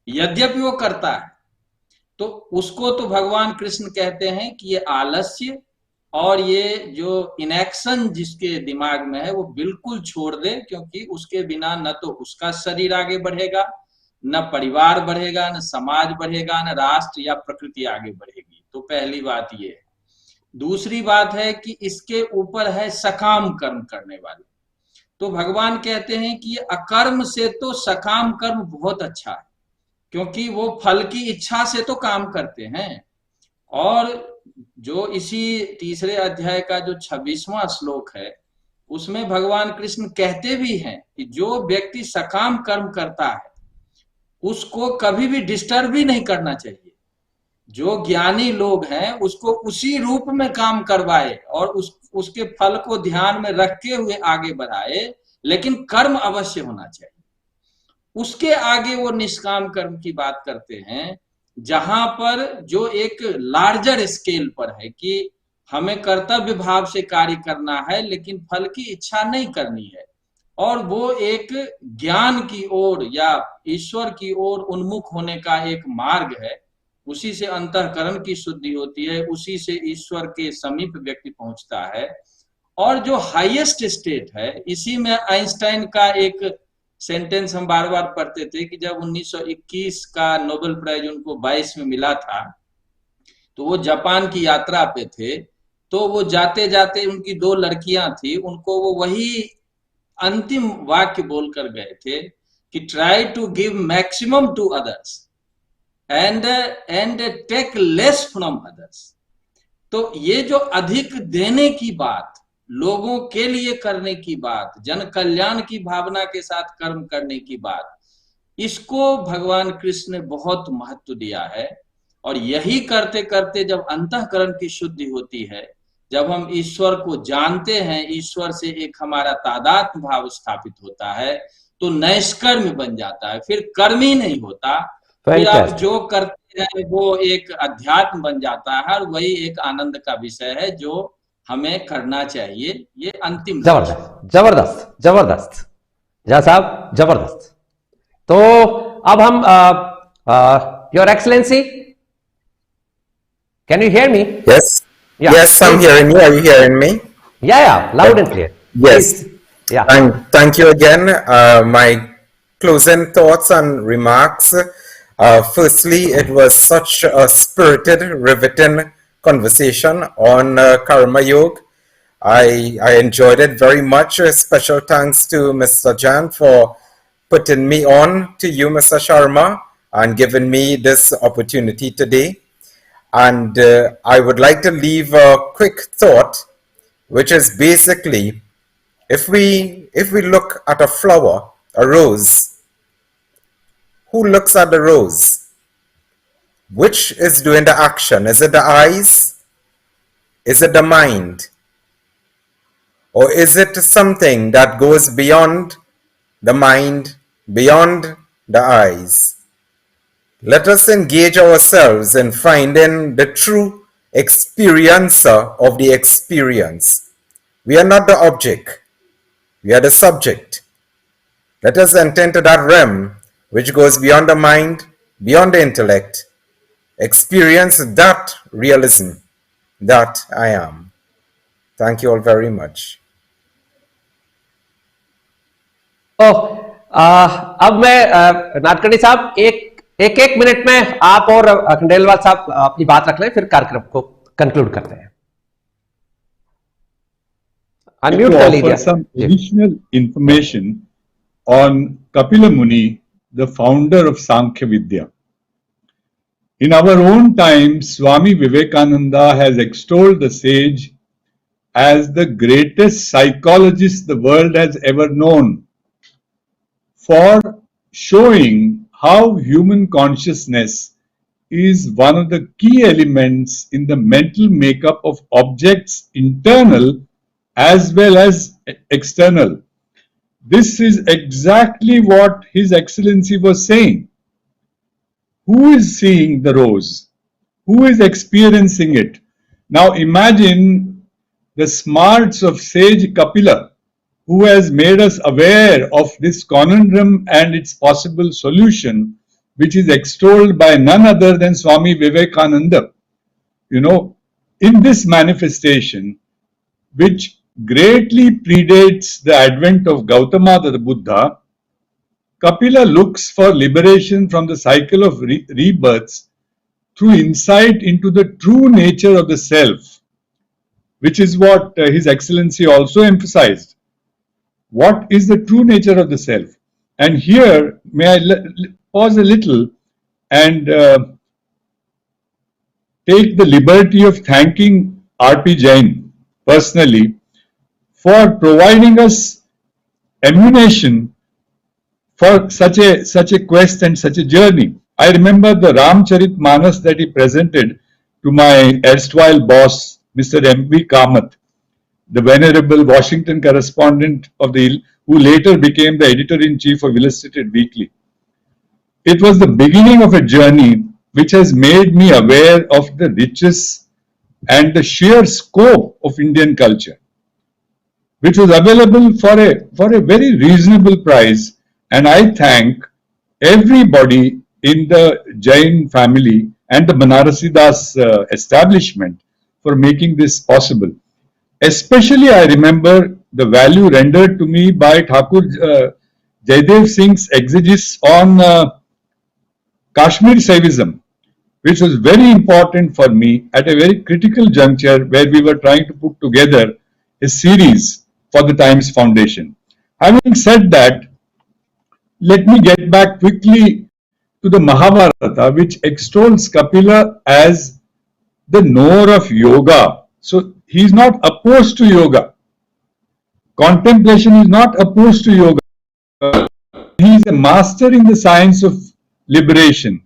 यद्यपि वो करता है। तो उसको तो भगवान कृष्ण कहते हैं कि ये आलस्य और ये जो इनएक्शन जिसके दिमाग में है वो बिल्कुल छोड़ दे, क्योंकि उसके बिना न तो उसका शरीर आगे बढ़ेगा, न परिवार बढ़ेगा, न समाज बढ़ेगा, न राष्ट्र या प्रकृति आगे बढ़ेगी। तो पहली बात ये है। दूसरी बात है कि इसके ऊपर है सकाम कर्म करने वाले। तो भगवान कहते हैं कि अकर्म से तो सकाम कर्म बहुत अच्छा है, क्योंकि वो फल की इच्छा से तो काम करते हैं। और जो इसी तीसरे अध्याय का जो 26वां श्लोक है उसमें भगवान कृष्ण कहते भी हैं कि जो व्यक्ति सकाम कर्म करता है उसको कभी भी डिस्टर्ब भी नहीं करना चाहिए। जो ज्ञानी लोग हैं उसको उसी रूप में काम करवाए और उसके फल को ध्यान में रखते हुए आगे बढ़ाए, लेकिन कर्म अवश्य होना चाहिए। उसके आगे वो निष्काम कर्म की बात करते हैं, जहां पर जो एक लार्जर स्केल पर है कि हमें कर्तव्य भाव से कार्य करना है लेकिन फल की इच्छा नहीं करनी है, और वो एक ज्ञान की ओर या ईश्वर की ओर उन्मुख होने का एक मार्ग है। उसी से अंतःकरण की शुद्धि होती है, उसी से ईश्वर के समीप व्यक्ति पहुंचता है। और जो हाईएस्ट स्टेट है, इसी में आइंस्टाइन का एक सेंटेंस हम बार बार पढ़ते थे कि जब 1921 का नोबेल प्राइज उनको 22 में मिला था तो वो जापान की यात्रा पे थे। तो वो जाते जाते उनकी 2 लड़कियां थी, उनको वो वही अंतिम वाक्य बोलकर गए थे कि try to give maximum to others and take less from others. तो ये जो अधिक देने की बात, लोगों के लिए करने की बात, जन कल्याण की भावना के साथ कर्म करने की बात, इसको भगवान कृष्ण ने बहुत महत्व दिया है। और यही करते करते जब अंतःकरण की शुद्धि होती है, जब हम ईश्वर को जानते हैं, ईश्वर से एक हमारा तादात्म्य भाव स्थापित होता है, तो नैष्कर्म बन जाता है, फिर कर्म ही नहीं होता। फिर आप जो करते हैं वो एक अध्यात्म बन जाता है और वही एक आनंद का विषय है जो हमें करना चाहिए। ये अंतिम जबरदस्त जबरदस्त जबरदस्त झा साहब, जबरदस्त। तो अब हम your excellency, can you hear me? Yes. Yes, I'm hearing you. Are you hearing me? Yeah, loud and clear. Yes. Please. Yeah. And thank you again. My closing thoughts and remarks. Firstly, it was such a spirited, riveting conversation on Karma Yoga. I enjoyed it very much. Special thanks to Mr. Jan for putting me on, to you, Mr. Sharma, and giving me this opportunity today. And I would like to leave a quick thought, which is basically, if we look at a flower, a rose, who looks at the rose? Which is doing the action? Is it the eyes? Is it the mind? Or is it something that goes beyond the mind, beyond the eyes? Let us engage ourselves in finding the true experiencer of the experience. We are not the object, we are the subject. Let us enter into that realm which goes beyond the mind, beyond the intellect, experience that realism, that I am. Thank you all very much. तो अब मैं नाथकर्णी साहब एक मिनट में आप और खंडेलवाल साहब अपनी बात रख लें, फिर कार्यक्रम को कंक्लूड करते हैं. अनम्यूट कर लीजिए. Some additional information on Kapila Muni, the founder of Sankhya Vidya. In our own time, Swami Vivekananda has extolled the sage as the greatest psychologist the world has ever known, for showing how human consciousness is one of the key elements in the mental makeup of objects, internal as well as external. This is exactly what His Excellency was saying. Who is seeing the rose? Who is experiencing it? Now imagine the smarts of sage Kapila, who has made us aware of this conundrum and its possible solution, which is extolled by none other than Swami Vivekananda. You know, in this manifestation, which greatly predates the advent of Gautama the Buddha, Kapila looks for liberation from the cycle of rebirths through insight into the true nature of the self, which is what His Excellency also emphasized. What is the true nature of the self? And here, may I pause a little and take the liberty of thanking R.P. Jain personally for providing us ammunition for such a quest and such a journey. I remember the Ramcharitmanas that he presented to my erstwhile boss, Mr. M.V. Kamath, the venerable Washington correspondent of who later became the editor-in-chief of Illustrated Weekly. It was the beginning of a journey which has made me aware of the riches and the sheer scope of Indian culture, which was available for a very reasonable price. And I thank everybody in the Jain family and the Banarasidas establishment for making this possible. Especially I remember the value rendered to me by Thakur Jaidev Singh's exegesis on Kashmir Saivism, which was very important for me at a very critical juncture where we were trying to put together a series for the Times Foundation. Having said that, let me get back quickly to the Mahabharata, which extols Kapila as the knower of yoga. So he is not opposed to yoga. Contemplation is not opposed to yoga. He is a master in the science of liberation.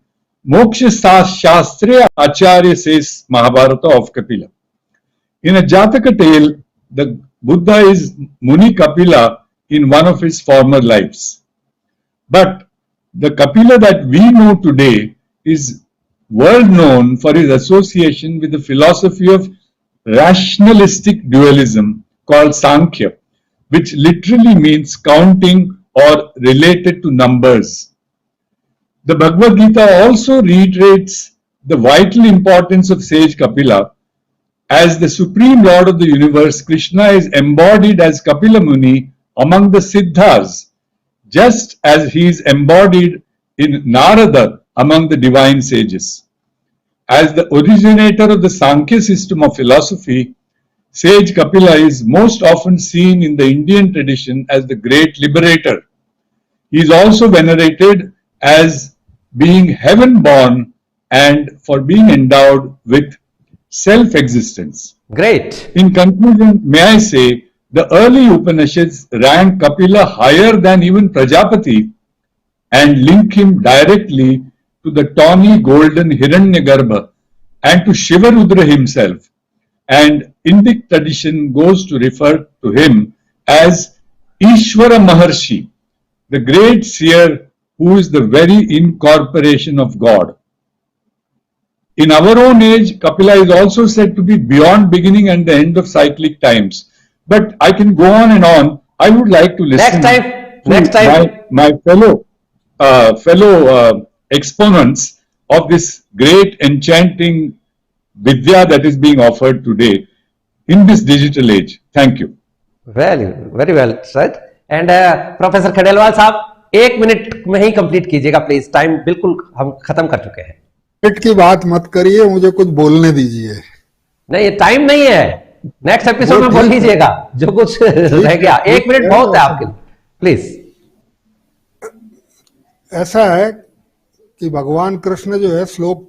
Moksha Shastra Acharya says Mahabharata of Kapila. In a Jataka tale, the Buddha is Muni Kapila in one of his former lives. But the Kapila that we know today is world known for his association with the philosophy of rationalistic dualism called Sankhya, which literally means counting or related to numbers. The Bhagavad Gita also reiterates the vital importance of sage Kapila. As the Supreme Lord of the universe, Krishna is embodied as Kapila Muni among the Siddhas, just as he is embodied in Narada among the divine sages. As the originator of the Sankhya system of philosophy, sage Kapila is most often seen in the Indian tradition as the great liberator. He is also venerated as being heaven-born and for being endowed with self-existence. Great. In conclusion, may I say, the early Upanishads rank Kapila higher than even Prajapati and link him directly to the tawny golden Hiranyagarbha and to Shivarudra himself. And Indic tradition goes to refer to him as Ishvara Maharshi, the great seer who is the very incorporation of God. In our own age, Kapila is also said to be beyond beginning and the end of cyclic times, but I can go on and on. I would like to listen Next time. my fellow exponents of this great enchanting Vidya that is being offered today in this digital age. Thank you. Very well said. And professor Khandelwal साहब 1 मिनट में ही कंप्लीट कीजिएगा प्लीज, टाइम बिल्कुल हम खत्म कर चुके हैं। मिनट की बात मत करिए, मुझे कुछ बोलने दीजिए। नहीं, ये टाइम नहीं है, नेक्स्ट एपिसोड में बोल लीजिएगा जो कुछ रह गया। 1 मिनट बहुत है आपके लिए, प्लीज। ऐसा है कि भगवान कृष्ण जो है श्लोक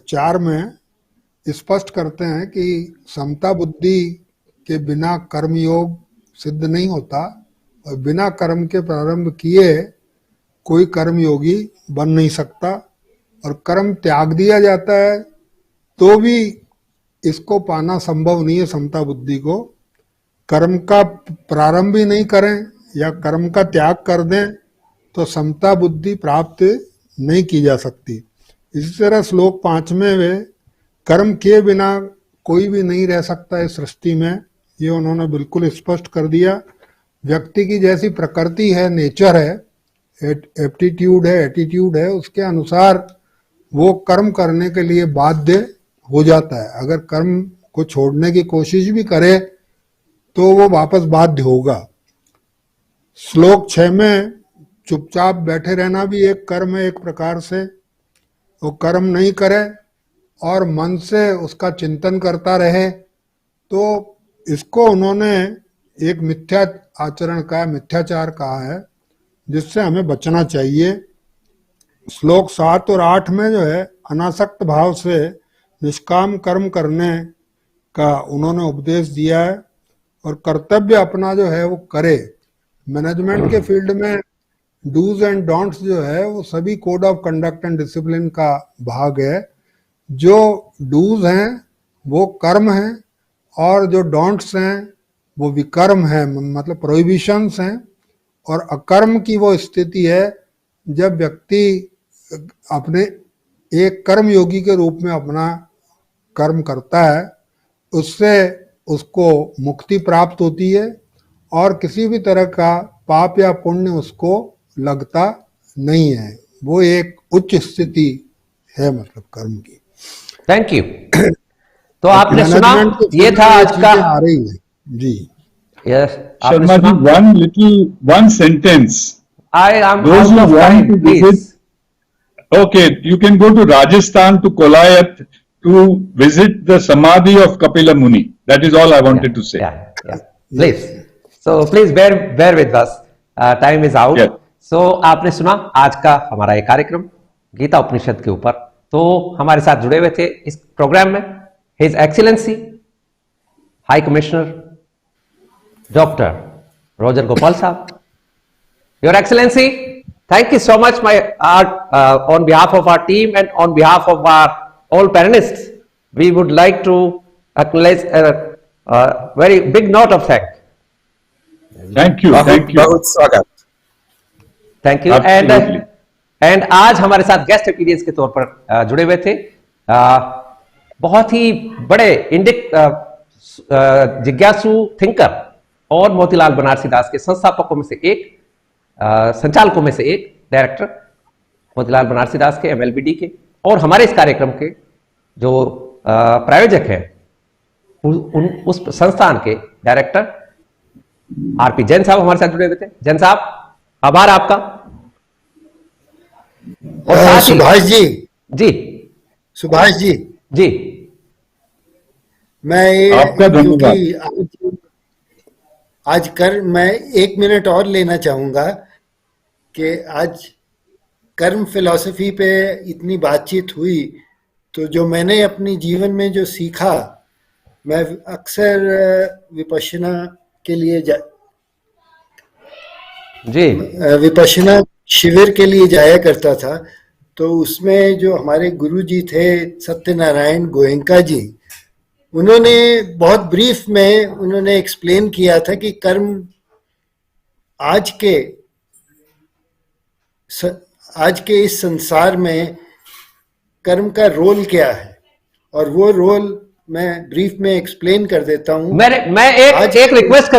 4 में स्पष्ट करते हैं कि समता बुद्धि के बिना कर्मयोग सिद्ध नहीं होता और बिना कर्म के प्रारंभ किए कोई कर्मयोगी बन नहीं सकता, और कर्म त्याग दिया जाता है तो भी इसको पाना संभव नहीं है। समता बुद्धि को कर्म का प्रारंभ ही नहीं करें या कर्म का त्याग कर दें तो समता बुद्धि प्राप्त नहीं की जा सकती। इसी तरह श्लोक 5 में वे कर्म किए बिना कोई भी नहीं रह सकता है सृष्टि में, ये उन्होंने बिल्कुल स्पष्ट कर दिया। व्यक्ति की जैसी प्रकृति है, नेचर है, एप्टीट्यूड है, एटीट्यूड है, उसके अनुसार वो कर्म करने के लिए बाध्य हो जाता है। अगर कर्म को छोड़ने की कोशिश भी करे तो वो वापस बाध्य होगा। श्लोक 6 में चुपचाप बैठे रहना भी एक कर्म है, एक प्रकार से वो कर्म नहीं करे और मन से उसका चिंतन करता रहे, तो इसको उन्होंने एक मिथ्या आचरण का, मिथ्याचार कहा है, जिससे हमें बचना चाहिए। श्लोक 7 और 8 में जो है अनासक्त भाव से निष्काम कर्म करने का उन्होंने उपदेश दिया है और कर्तव्य अपना जो है वो करे। मैनेजमेंट के फील्ड में डूज एंड डोंट्स जो है वो सभी code of conduct and discipline का भाग है। जो डूज हैं वो कर्म हैं और जो डोंट्स हैं वो विकर्म है, मतलब प्रोहिबिशंस हैं, और अकर्म की वो स्थिति है जब व्यक्ति अपने एक कर्म योगी के रूप में अपना कर्म करता है, उससे उसको मुक्ति प्राप्त होती है और किसी भी तरह का पाप या पुण्य उसको लगता नहीं है। वो एक उच्च स्थिति है मतलब कर्म की। Thank you. तो आपने सुना, ये था आज का आ रही है जी। Yes Sharma ji, one sentence. I am Those who out of want time, to please. visit, okay, you can go to Rajasthan, to Kolayat, to visit the Samadhi of Kapila Muni. That is all I wanted to say. Yeah. Please. So please bear with us. Time is out. Yeah. So आपने सुना आज का हमारा ये कार्यक्रम गीता उपनिषद के ऊपर। तो हमारे साथ जुड़े हुए थे इस प्रोग्राम में his excellency high commissioner doctor Roger Gopal साहब। Your excellency, thank you so much on behalf of our team and on behalf of our all panelists. We would like to acknowledge a very big note of thanks. Thank you. बहुत स्वागत। Thank you. एंड आज हमारे साथ गेस्ट अपीयरेंस के तौर पर जुड़े हुए थे बहुत ही बड़े जिज्ञासु थिंकर और मोतीलाल बनारसी दास के संस्थापकों में से एक, संचालकों में से एक, डायरेक्टर मोतीलाल बनारसी दास के MLBD के, और हमारे इस कार्यक्रम के जो प्रायोजक हैं उस संस्थान के डायरेक्टर RP जैन साहब हमारे साथ जुड़े हुए थे। जैन साहब, आभार आपका। और सुभाष जी जी मैं आपका धन्यवाद। आज मैं 1 मिनट और लेना चाहूंगा कि आज कर्म फिलॉसफी पे इतनी बातचीत हुई, तो जो मैंने अपनी जीवन में जो सीखा, मैं अक्सर विपश्यना के लिए विपश्यना शिविर के लिए जाया करता था। तो उसमें जो हमारे गुरुजी थे सत्यनारायण गोयंका जी, उन्होंने बहुत ब्रीफ में उन्होंने एक्सप्लेन किया था कि कर्म आज के इस संसार में कर्म का रोल क्या है, और वो रोल मैं ब्रीफ में एक्सप्लेन कर देता हूं। मैं एक रिक्वेस्ट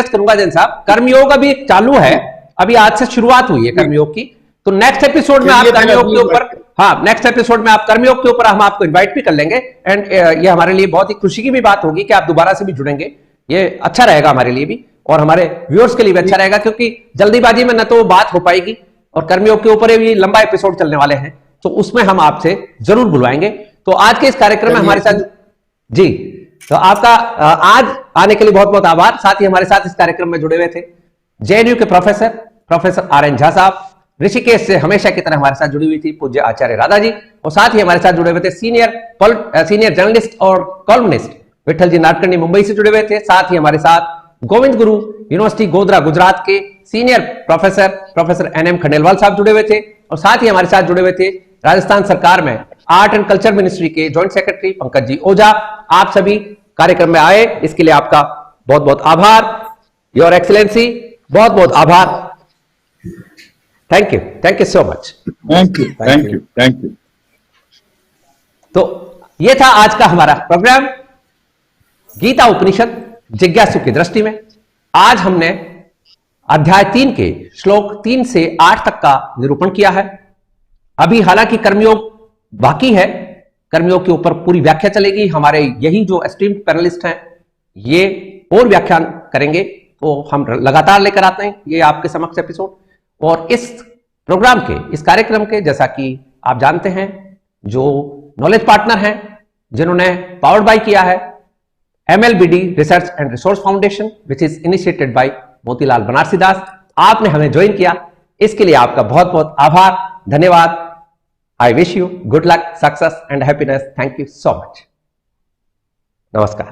करूंगा जैन साहब, कर्मयोग अभी चालू है, अभी आज से शुरुआत हुई है कर्मयोग की, तो नेक्स्ट एपिसोड में आप कर्मयोग के ऊपर, हाँ नेक्स्ट एपिसोड में आप कर्मयोग के ऊपर हम आपको इनवाइट भी कर लेंगे। एंड ये हमारे लिए बहुत ही खुशी की भी बात होगी कि आप दोबारा से भी जुड़ेंगे, ये अच्छा रहेगा हमारे लिए भी और हमारे व्यूअर्स के लिए भी अच्छा रहेगा, क्योंकि जल्दीबाजी में न तो बात हो पाएगी और कर्मयोग के ऊपर भी लंबा एपिसोड चलने वाले हैं, तो उसमें हम आपसे जरूर बुलवाएंगे। तो आज के इस कार्यक्रम में हमारे साथ जी, तो आपका आज आने के लिए बहुत बहुत आभार। साथ ही हमारे साथ इस कार्यक्रम में जुड़े हुए थे JNU के प्रोफेसर RN झा साहब, ऋषिकेश से हमेशा की तरह हमारे साथ जुड़ी हुई थी पूज्य आचार्य राधा जी, और साथ ही हमारे साथ जुड़े हुए थे सीनियर जर्नलिस्ट और कॉलमनिस्ट विठल जी नाडकर्णी मुंबई से जुड़े हुए थे। साथ ही हमारे साथ गोविंद गुरु यूनिवर्सिटी गोधरा गुजरात के सीनियर प्रोफेसर NM खंडेलवाल साहब जुड़े हुए थे, और साथ ही हमारे साथ जुड़े हुए थे राजस्थान सरकार में आर्ट एंड कल्चर मिनिस्ट्री के जॉइंट सेक्रेटरी पंकज जी ओझा। आप सभी कार्यक्रम में आए, इसके लिए आपका बहुत बहुत आभार। योर एक्सेलेंसी, बहुत बहुत आभार। Thank you so much. Thank you. तो ये था आज का हमारा प्रोग्राम गीता उपनिषद जिज्ञासु की दृष्टि में। आज हमने अध्याय 3 के श्लोक 3 से 8 तक का निरूपण किया है। अभी हालांकि कर्मयोग बाकी है, कर्मयोग के ऊपर पूरी व्याख्या चलेगी, हमारे यही जो एस्टीम्ड पैनलिस्ट हैं ये और व्याख्यान करेंगे, तो हम लगातार लेकर आते हैं ये आपके समक्ष एपिसोड। और इस प्रोग्राम के, इस कार्यक्रम के, जैसा कि आप जानते हैं, जो नॉलेज पार्टनर हैं जिन्होंने पावर्ड बाय किया है MLBD research and resource foundation, which is initiated by Motilal Banarsi Das, आपने हमें ज्वाइन किया, इसके लिए आपका बहुत बहुत आभार, धन्यवाद। I wish you good luck, success and happiness. Thank you so much. नमस्कार।